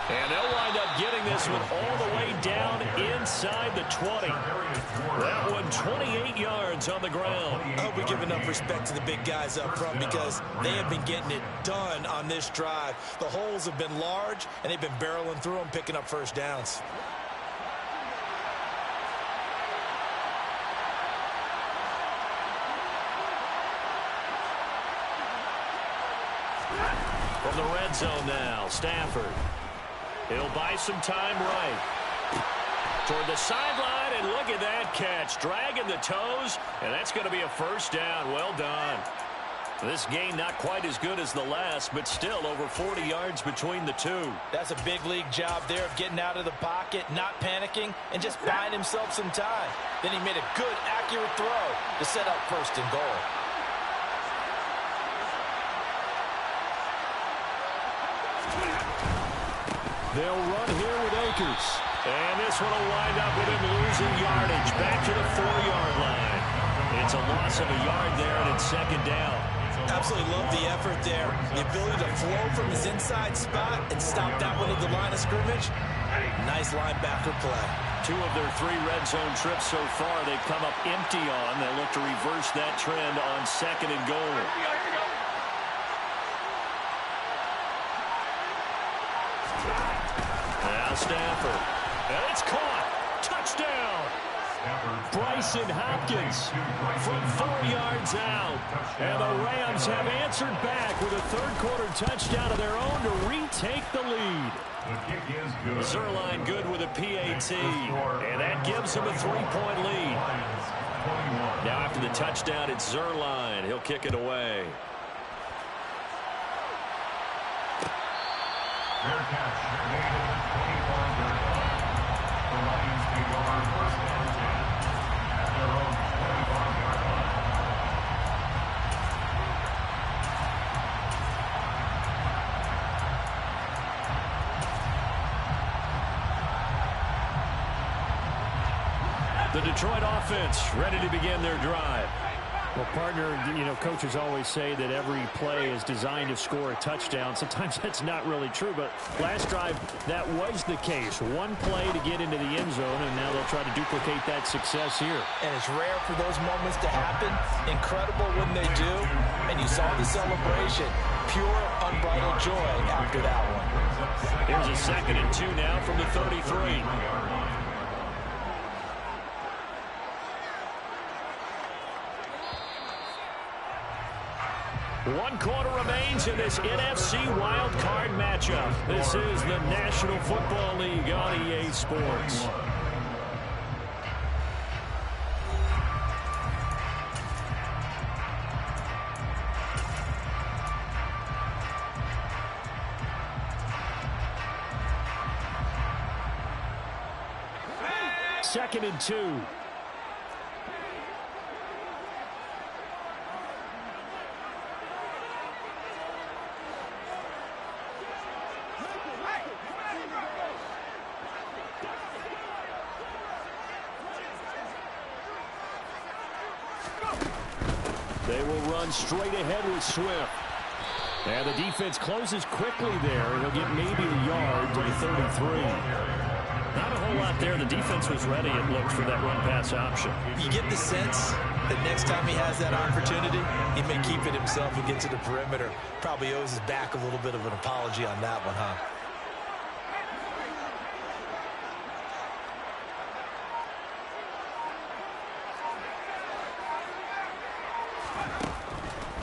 And they'll wind up getting this one all the way down inside the 20. That one 28 yards on the ground. I hope we give enough respect to the big guys up front, because they have been getting it done on this drive. The holes have been large, and they've been barreling through them, picking up first downs. From the red zone now, Stafford. He'll buy some time right. Toward the sideline, and look at that catch. Dragging the toes, and that's going to be a first down. Well done. This gain not quite as good as the last, but still over 40 yards between the two. That's a big league job there of getting out of the pocket, not panicking, and just buying himself some time. Then he made a good, accurate throw to set up 1st and goal. They'll run here with Akers. And this one will wind up with him losing yardage back to the 4-yard line. It's a loss of a yard there, and it's 2nd down. Absolutely love the effort there. The ability to flow from his inside spot and stop that one at the line of scrimmage. Nice linebacker play. 2 of their 3 red zone trips so far they've come up empty on. They'll look to reverse that trend on 2nd and goal. Now Stafford. And it's caught. Touchdown. Bryson Hopkins from 4 yards out. And the Rams have answered back with a 3rd quarter touchdown of their own to retake the lead. Zerline good with a PAT. And that gives him a 3-point lead. Now after the touchdown, it's Zerline. He'll kick it away. Fair catch made at the 24-yard line. The Lions take over 1st and 10 at their own 25-yard line. The Detroit offense ready to begin their drive. Well, partner, coaches always say that every play is designed to score a touchdown. Sometimes that's not really true, but last drive, that was the case. One play to get into the end zone, and now they'll try to duplicate that success here. And it's rare for those moments to happen. Incredible when they do. And you saw the celebration. Pure, unbridled joy after that one. Here's a 2nd and 2 now from the 33. One quarter remains in this NFC Wild Card matchup. This is the National Football League on EA Sports. Second and 2. They will run straight ahead with Swift. And the defense closes quickly there. He'll get maybe a yard to the 33. Not a whole lot there. The defense was ready, it looked, for that run-pass option. You get the sense that next time he has that opportunity, he may keep it himself and get to the perimeter. Probably owes his back a little bit of an apology on that one, huh?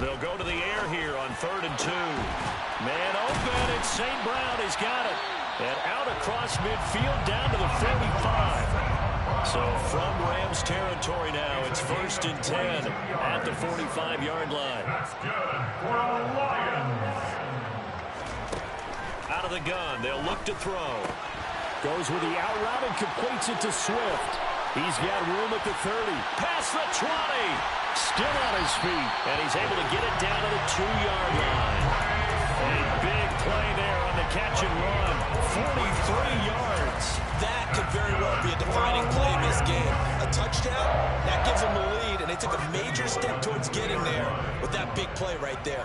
They'll go to the air here on 3rd and 2. Man open, and St. Brown has got it. And out across midfield down to the 45. So from Rams territory now, it's 1st and 10 at the 45-yard line. That's good for the Lions. Out of the gun, they'll look to throw. Goes with the out route and completes it to Swift. He's got room at the 30. Past the 20. Still on his feet. And he's able to get it down to the 2-yard line. A big play there on the catch and run. 43 yards. That could very well be a defining play in this game. A touchdown, that gives them the lead, and they took a major step towards getting there with that big play right there.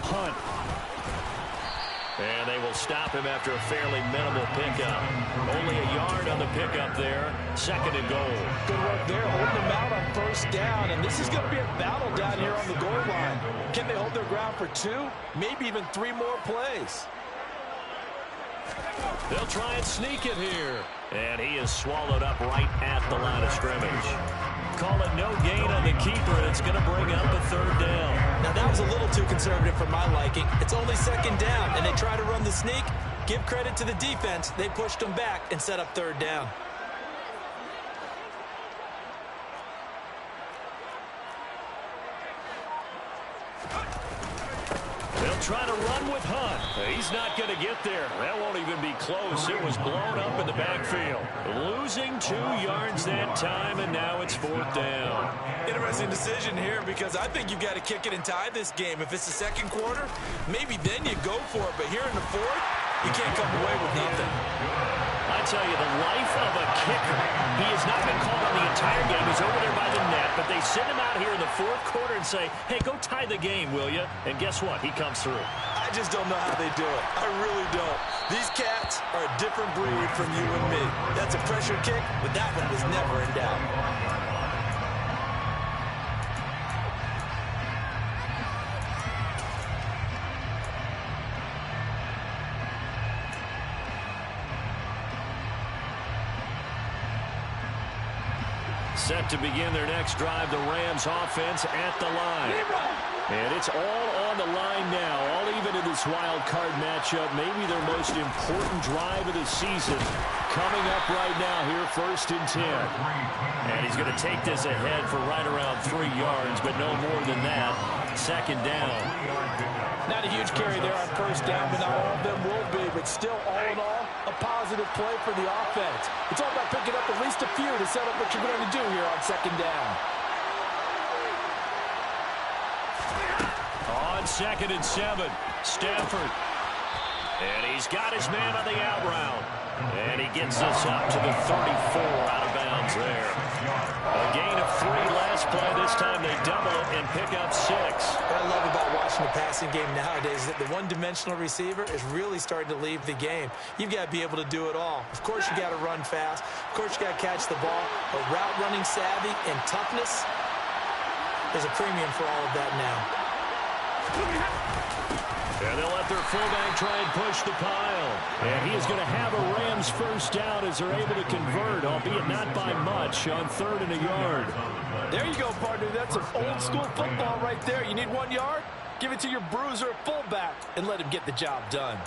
Hunt. And they will stop him after a fairly minimal pickup. Only a yard on the pickup there. 2nd and goal. Good work there, holding them out on 1st down, and this is going to be a battle down here on the goal line. Can they hold their ground for 2, maybe even 3 more plays? They'll try and sneak it here. And he is swallowed up right at the line of scrimmage. Call it no gain on the keeper, and it's going to bring up a 3rd down. Now, that was a little too conservative for my liking. It's only 2nd down, and they try to run the sneak. Give credit to the defense. They pushed them back and set up 3rd down. They'll try to run with Hunt. He's not going to get there. That won't even be close. It was blown up in the backfield. Losing 2 yards that time, and now it's 4th down. Interesting decision here, because I think you've got to kick it and tie this game. If it's the 2nd quarter, maybe then you go for it. But here in the 4th, you can't come away with nothing. I tell you, the life of a kicker. He has not been called on the entire game. He's over there by the net, but they send him out here in the 4th quarter and say, hey, go tie the game, will you? And guess what? He comes through. I just don't know how they do it. I really don't. These cats are a different breed from you and me. That's a pressure kick, but that one was never in doubt. Set to begin their next drive, the Rams offense at the line. And it's all on the line now, all even in this wild card matchup. Maybe their most important drive of the season coming up right now here, 1st and 10. And he's going to take this ahead for right around 3 yards, but no more than that. 2nd down. Not a huge carry there on 1st down, but not all of them will be. But still, all in all, a positive play for the offense. It's all about picking up at least a few to set up what you're going to do here on 2nd down. on 2nd and 7. Stafford. And he's got his man on the out route. And he gets us up to the 34 out of bounds there. A gain of 3 last play. This time they double it and pick up 6. What I love about watching the passing game nowadays is that the one-dimensional receiver is really starting to leave the game. You've got to be able to do it all. Of course, you got to run fast. Of course, you got to catch the ball. But route running savvy and toughness, there's a premium for all of that now. And they'll let their fullback try and push the pile. And he is going to have a Rams first down as they're able to convert, albeit not by much, on 3rd and a yard. There you go, partner. That's some old-school football right there. You need 1 yard? Give it to your bruiser fullback and let him get the job done.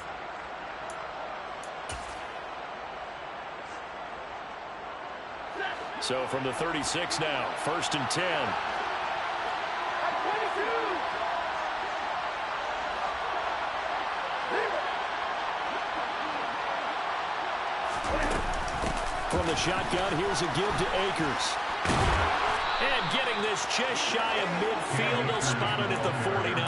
So from the 36 now, 1st and 10. From the shotgun, here's a give to Akers. And getting this just shy of midfield, they'll spot it at the 49.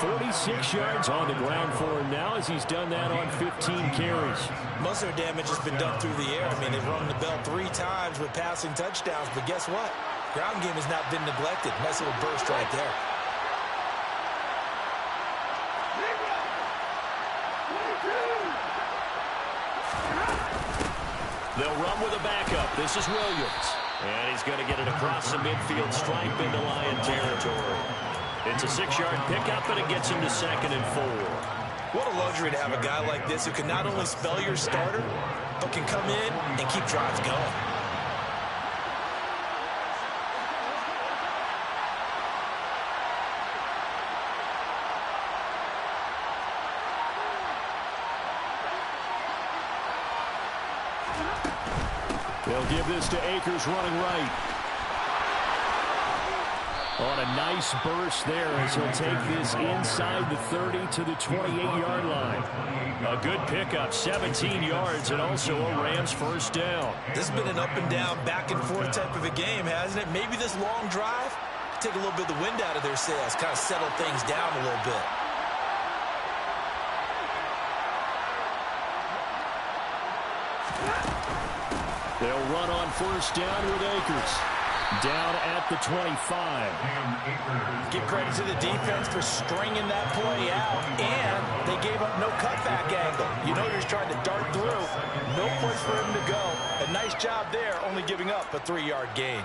46 yards on the ground for him now as he's done that on 15 carries. Most of their damage has been done through the air. I mean, they've rung the bell 3 times with passing touchdowns, but guess what? Ground game has not been neglected. Nice little burst right there. They'll run with a backup. This is Williams. And he's going to get it across the midfield stripe into Lion territory. It's a 6-yard pickup, and it gets him to 2nd and 4. What a luxury to have a guy like this who can not only spell your starter, but can come in and keep drives going. They'll give this to Akers running right. On a nice burst there as he'll take this inside the 30 to the 28-yard line. A good pickup, 17 yards, and also a Rams first down. This has been an up-and-down, back-and-forth type of a game, hasn't it? Maybe this long drive, take a little bit of the wind out of their sails, kind of settle things down a little bit. They'll run on first down with Akers. Down at the 25. Give credit to the defense for stringing that play out, and they gave up no cutback angle. You know, you're just trying to dart through. No place for him to go. A nice job there, only giving up a 3-yard gain.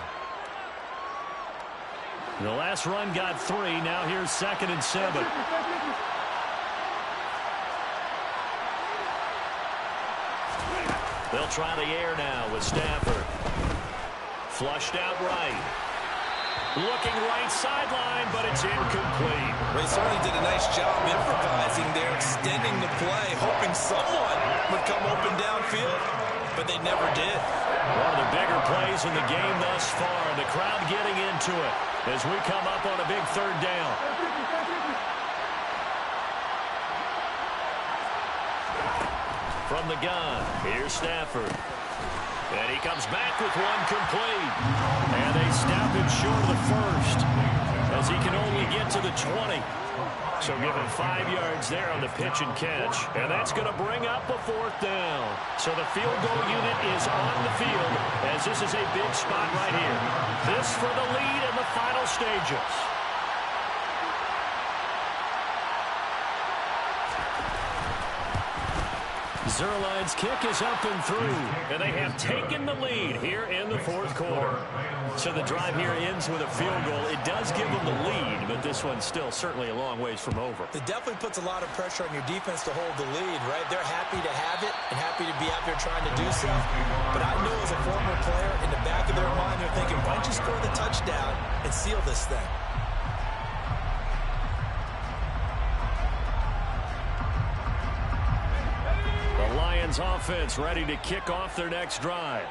The last run got 3. Now here's 2nd and 7. They'll try the air now with Stafford. Flushed out right. Looking right sideline, but it's incomplete. They certainly did a nice job improvising there, extending the play, hoping someone would come open downfield, but they never did. One of the bigger plays in the game thus far, and the crowd getting into it as we come up on a big 3rd down. From the gun, here's Stafford. And he comes back with one complete. And they snap him short of the first as he can only get to the 20. So give him 5 yards there on the pitch and catch. And that's going to bring up a 4th down. So the field goal unit is on the field as this is a big spot right here. This for the lead in the final stages. Zerline's kick is up and through, and they have taken the lead here in the 4th quarter. So the drive here ends with a field goal. It does give them the lead, but this one's still certainly a long ways from over. It definitely puts a lot of pressure on your defense to hold the lead, right? They're happy to have it and happy to be out there trying to do so. But I know as a former player, in the back of their mind, they're thinking, why don't you score the touchdown and seal this thing? Offense ready to kick off their next drive.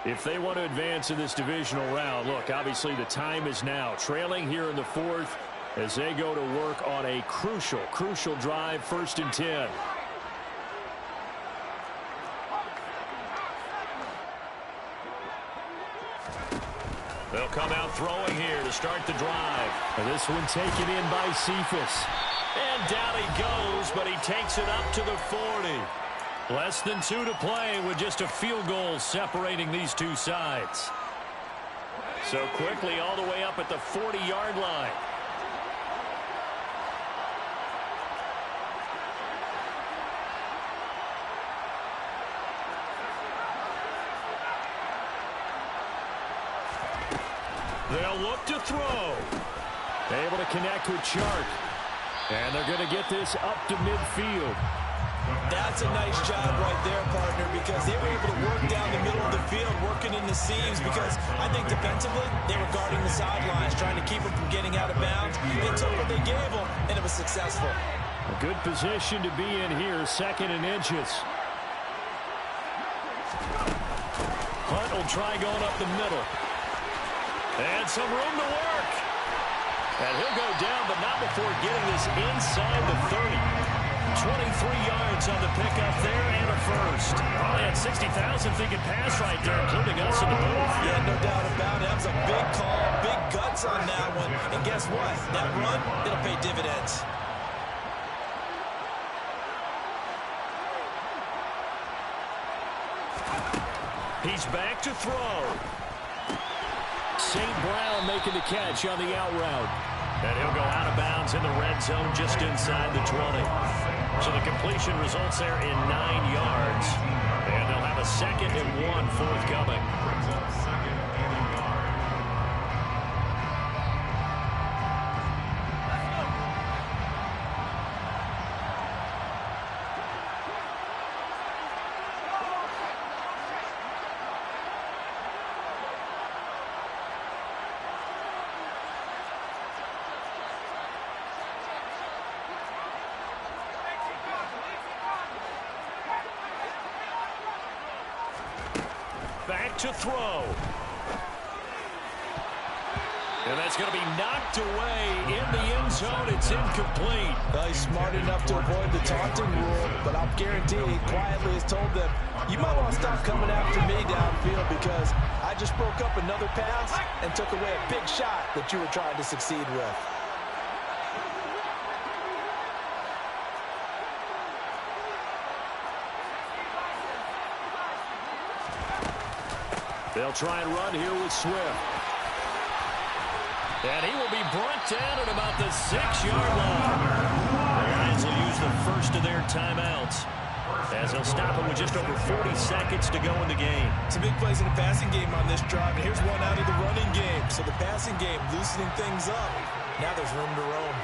If they want to advance in this divisional round, look, obviously the time is now. Trailing here in the 4th as they go to work on a crucial drive, 1st and 10. They'll come out throwing here to start the drive. And this one taken in by Cephas. And down he goes, but he takes it up to the 40. Less than 2 to play with just a field goal separating these two sides. So quickly all the way up at the 40-yard line. They'll look to throw. Able to connect with Chark. And they're going to get this up to midfield. That's a nice job right there, partner, because they were able to work down the middle of the field, working in the seams, because I think defensively they were guarding the sidelines, trying to keep them from getting out of bounds. They took what they gave them, and it was successful. A good position to be in here, 2nd and inches. Hunt will try going up the middle. And some room to work. And he'll go down, but not before getting this inside the 30. 23 yards on the pickup there and a first. Probably had 60,000 thinking pass right there, including us in the booth. Yeah, no doubt about it. That was a big call, big guts on that one. And guess what? That run, it'll pay dividends. He's back to throw. St. Brown making the catch on the out route. And he'll go out of bounds in the red zone just inside the 20. So the completion results there in 9 yards. And they'll have a 2nd and 1 forthcoming. Back to throw. And that's going to be knocked away in the end zone. It's incomplete. Well, he's smart enough to avoid the taunting rule, but I'll guarantee he quietly has told them, you might want to stop coming after me downfield because I just broke up another pass and took away a big shot that you were trying to succeed with. They'll try and run here with Swift. And he will be brought down at about the 6-yard line. The Lions will use the first of their timeouts as they'll stop it with just over 40 seconds to go in the game. Some big plays in the passing game on this drive, and here's one out of the running game. So the passing game loosening things up. Now there's room to roam.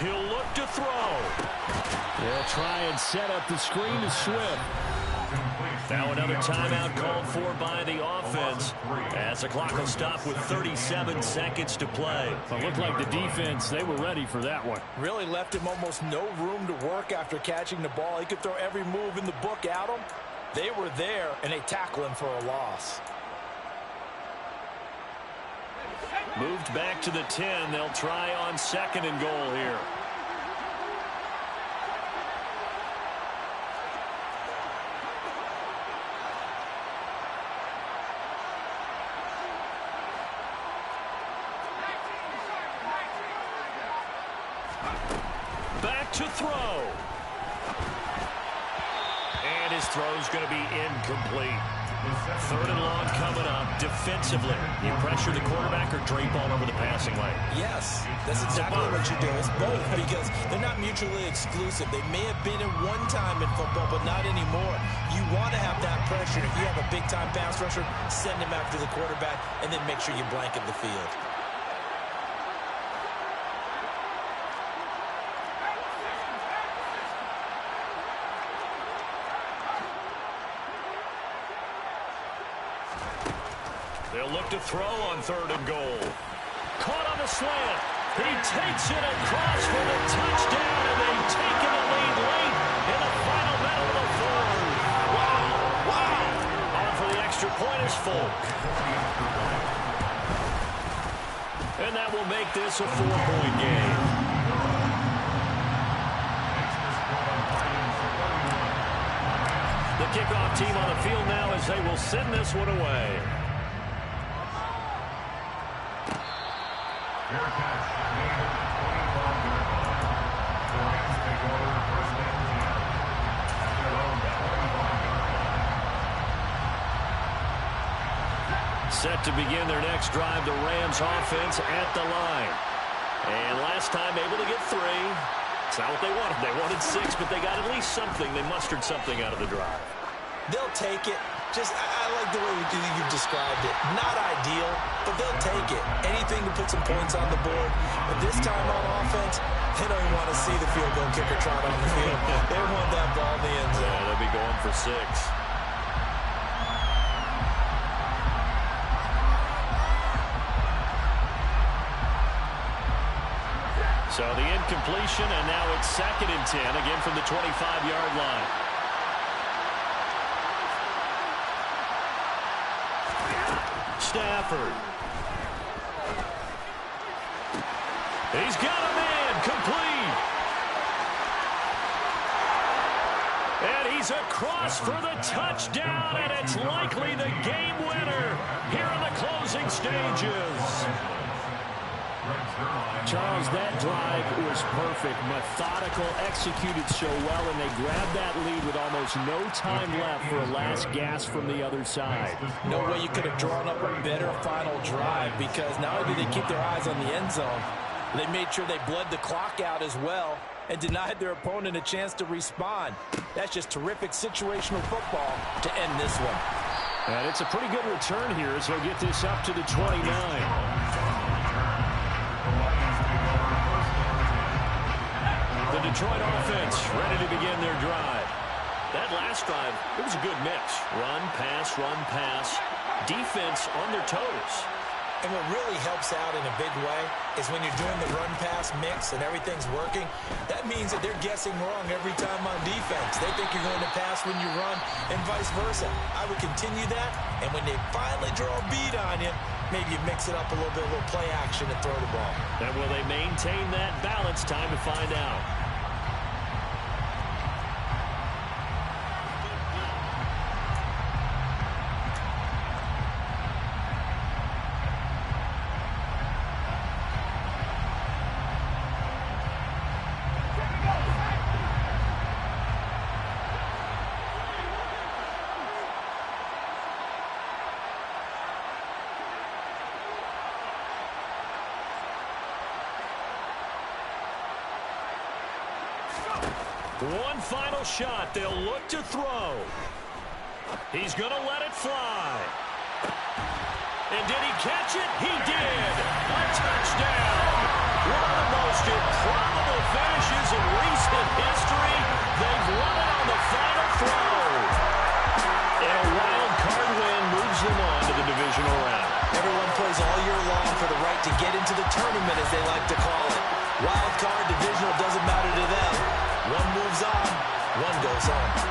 He'll look to throw. They'll try and set up the screen to Swift. Now another timeout called for by the offense as the clock will stop with 37 seconds to play. It looked like the defense, they were ready for that one. Really left him almost no room to work after catching the ball. He could throw every move in the book at him. They were there, and they tackle him for a loss. Moved back to the 10. They'll try on 2nd and goal here. Back to throw. And his throw's going to be incomplete. 3rd and long coming up. Defensively, you pressure the quarterback or drape all over the passing lane? Yes, that's exactly what you do. It's both because they're not mutually exclusive. They may have been at one time in football, but not anymore. You want to have that pressure. If you have a big-time pass rusher, send him after the quarterback, and then make sure you blanket the field. They'll look to throw on 3rd and goal. Caught on the slant. He takes it across for the touchdown, and they've taken the lead late in the final minute of the 4th. Wow. On for the extra point is Folk. And that will make this a 4-point game. kickoff team on the field now as they will send this one away. Fair catch made at the 25-yard line. The Rams take over first and 10 at their own 25-yard line. Set to begin their next drive, the Rams offense at the line. And last time able to get 3. It's not what they wanted. They wanted 6, but they got at least something. They mustered something out of the drive. They'll take it. I like the way you've described it. Not ideal, but they'll take it. Anything to put some points on the board. But this time on offense, they don't even want to see the field goal kicker trot on the field. They want that ball in the end zone. Yeah, they'll be going for 6. So the incompletion, and now it's 2nd and 10, again from the 25-yard line. Stafford. He's got a man, complete. And he's across for the touchdown, and it's likely the game winner here in the closing stages. Charles, that drive was perfect. Methodical, executed so well, and they grabbed that lead with almost no time left for a last gasp from the other side. No way you could have drawn up a better final drive, because not only did they keep their eyes on the end zone, they made sure they bled the clock out as well and denied their opponent a chance to respond. That's just terrific situational football to end this one. And it's a pretty good return here as he'll get this up to the 29. The Detroit offense ready to begin their drive. That last drive, it was a good mix. Run, pass, defense on their toes. And what really helps out in a big way is when you're doing the run-pass mix and everything's working, that means that they're guessing wrong every time on defense. They think you're going to pass when you run and vice versa. I would continue that, and when they finally draw a bead on you, maybe you mix it up a little bit, a little play action and throw the ball. And will they maintain that balance? Time to find out. One final shot. They'll look to throw. He's going to let it fly. And did he catch it? He did. A touchdown. One of the most improbable finishes in recent history. They've won it on the final throw. And a wild card win moves them on to the divisional round. Everyone plays all year long for the right to get into the tournament, as they like to call it. Wild card, divisional, doesn't matter to them. One moves on, one goes on.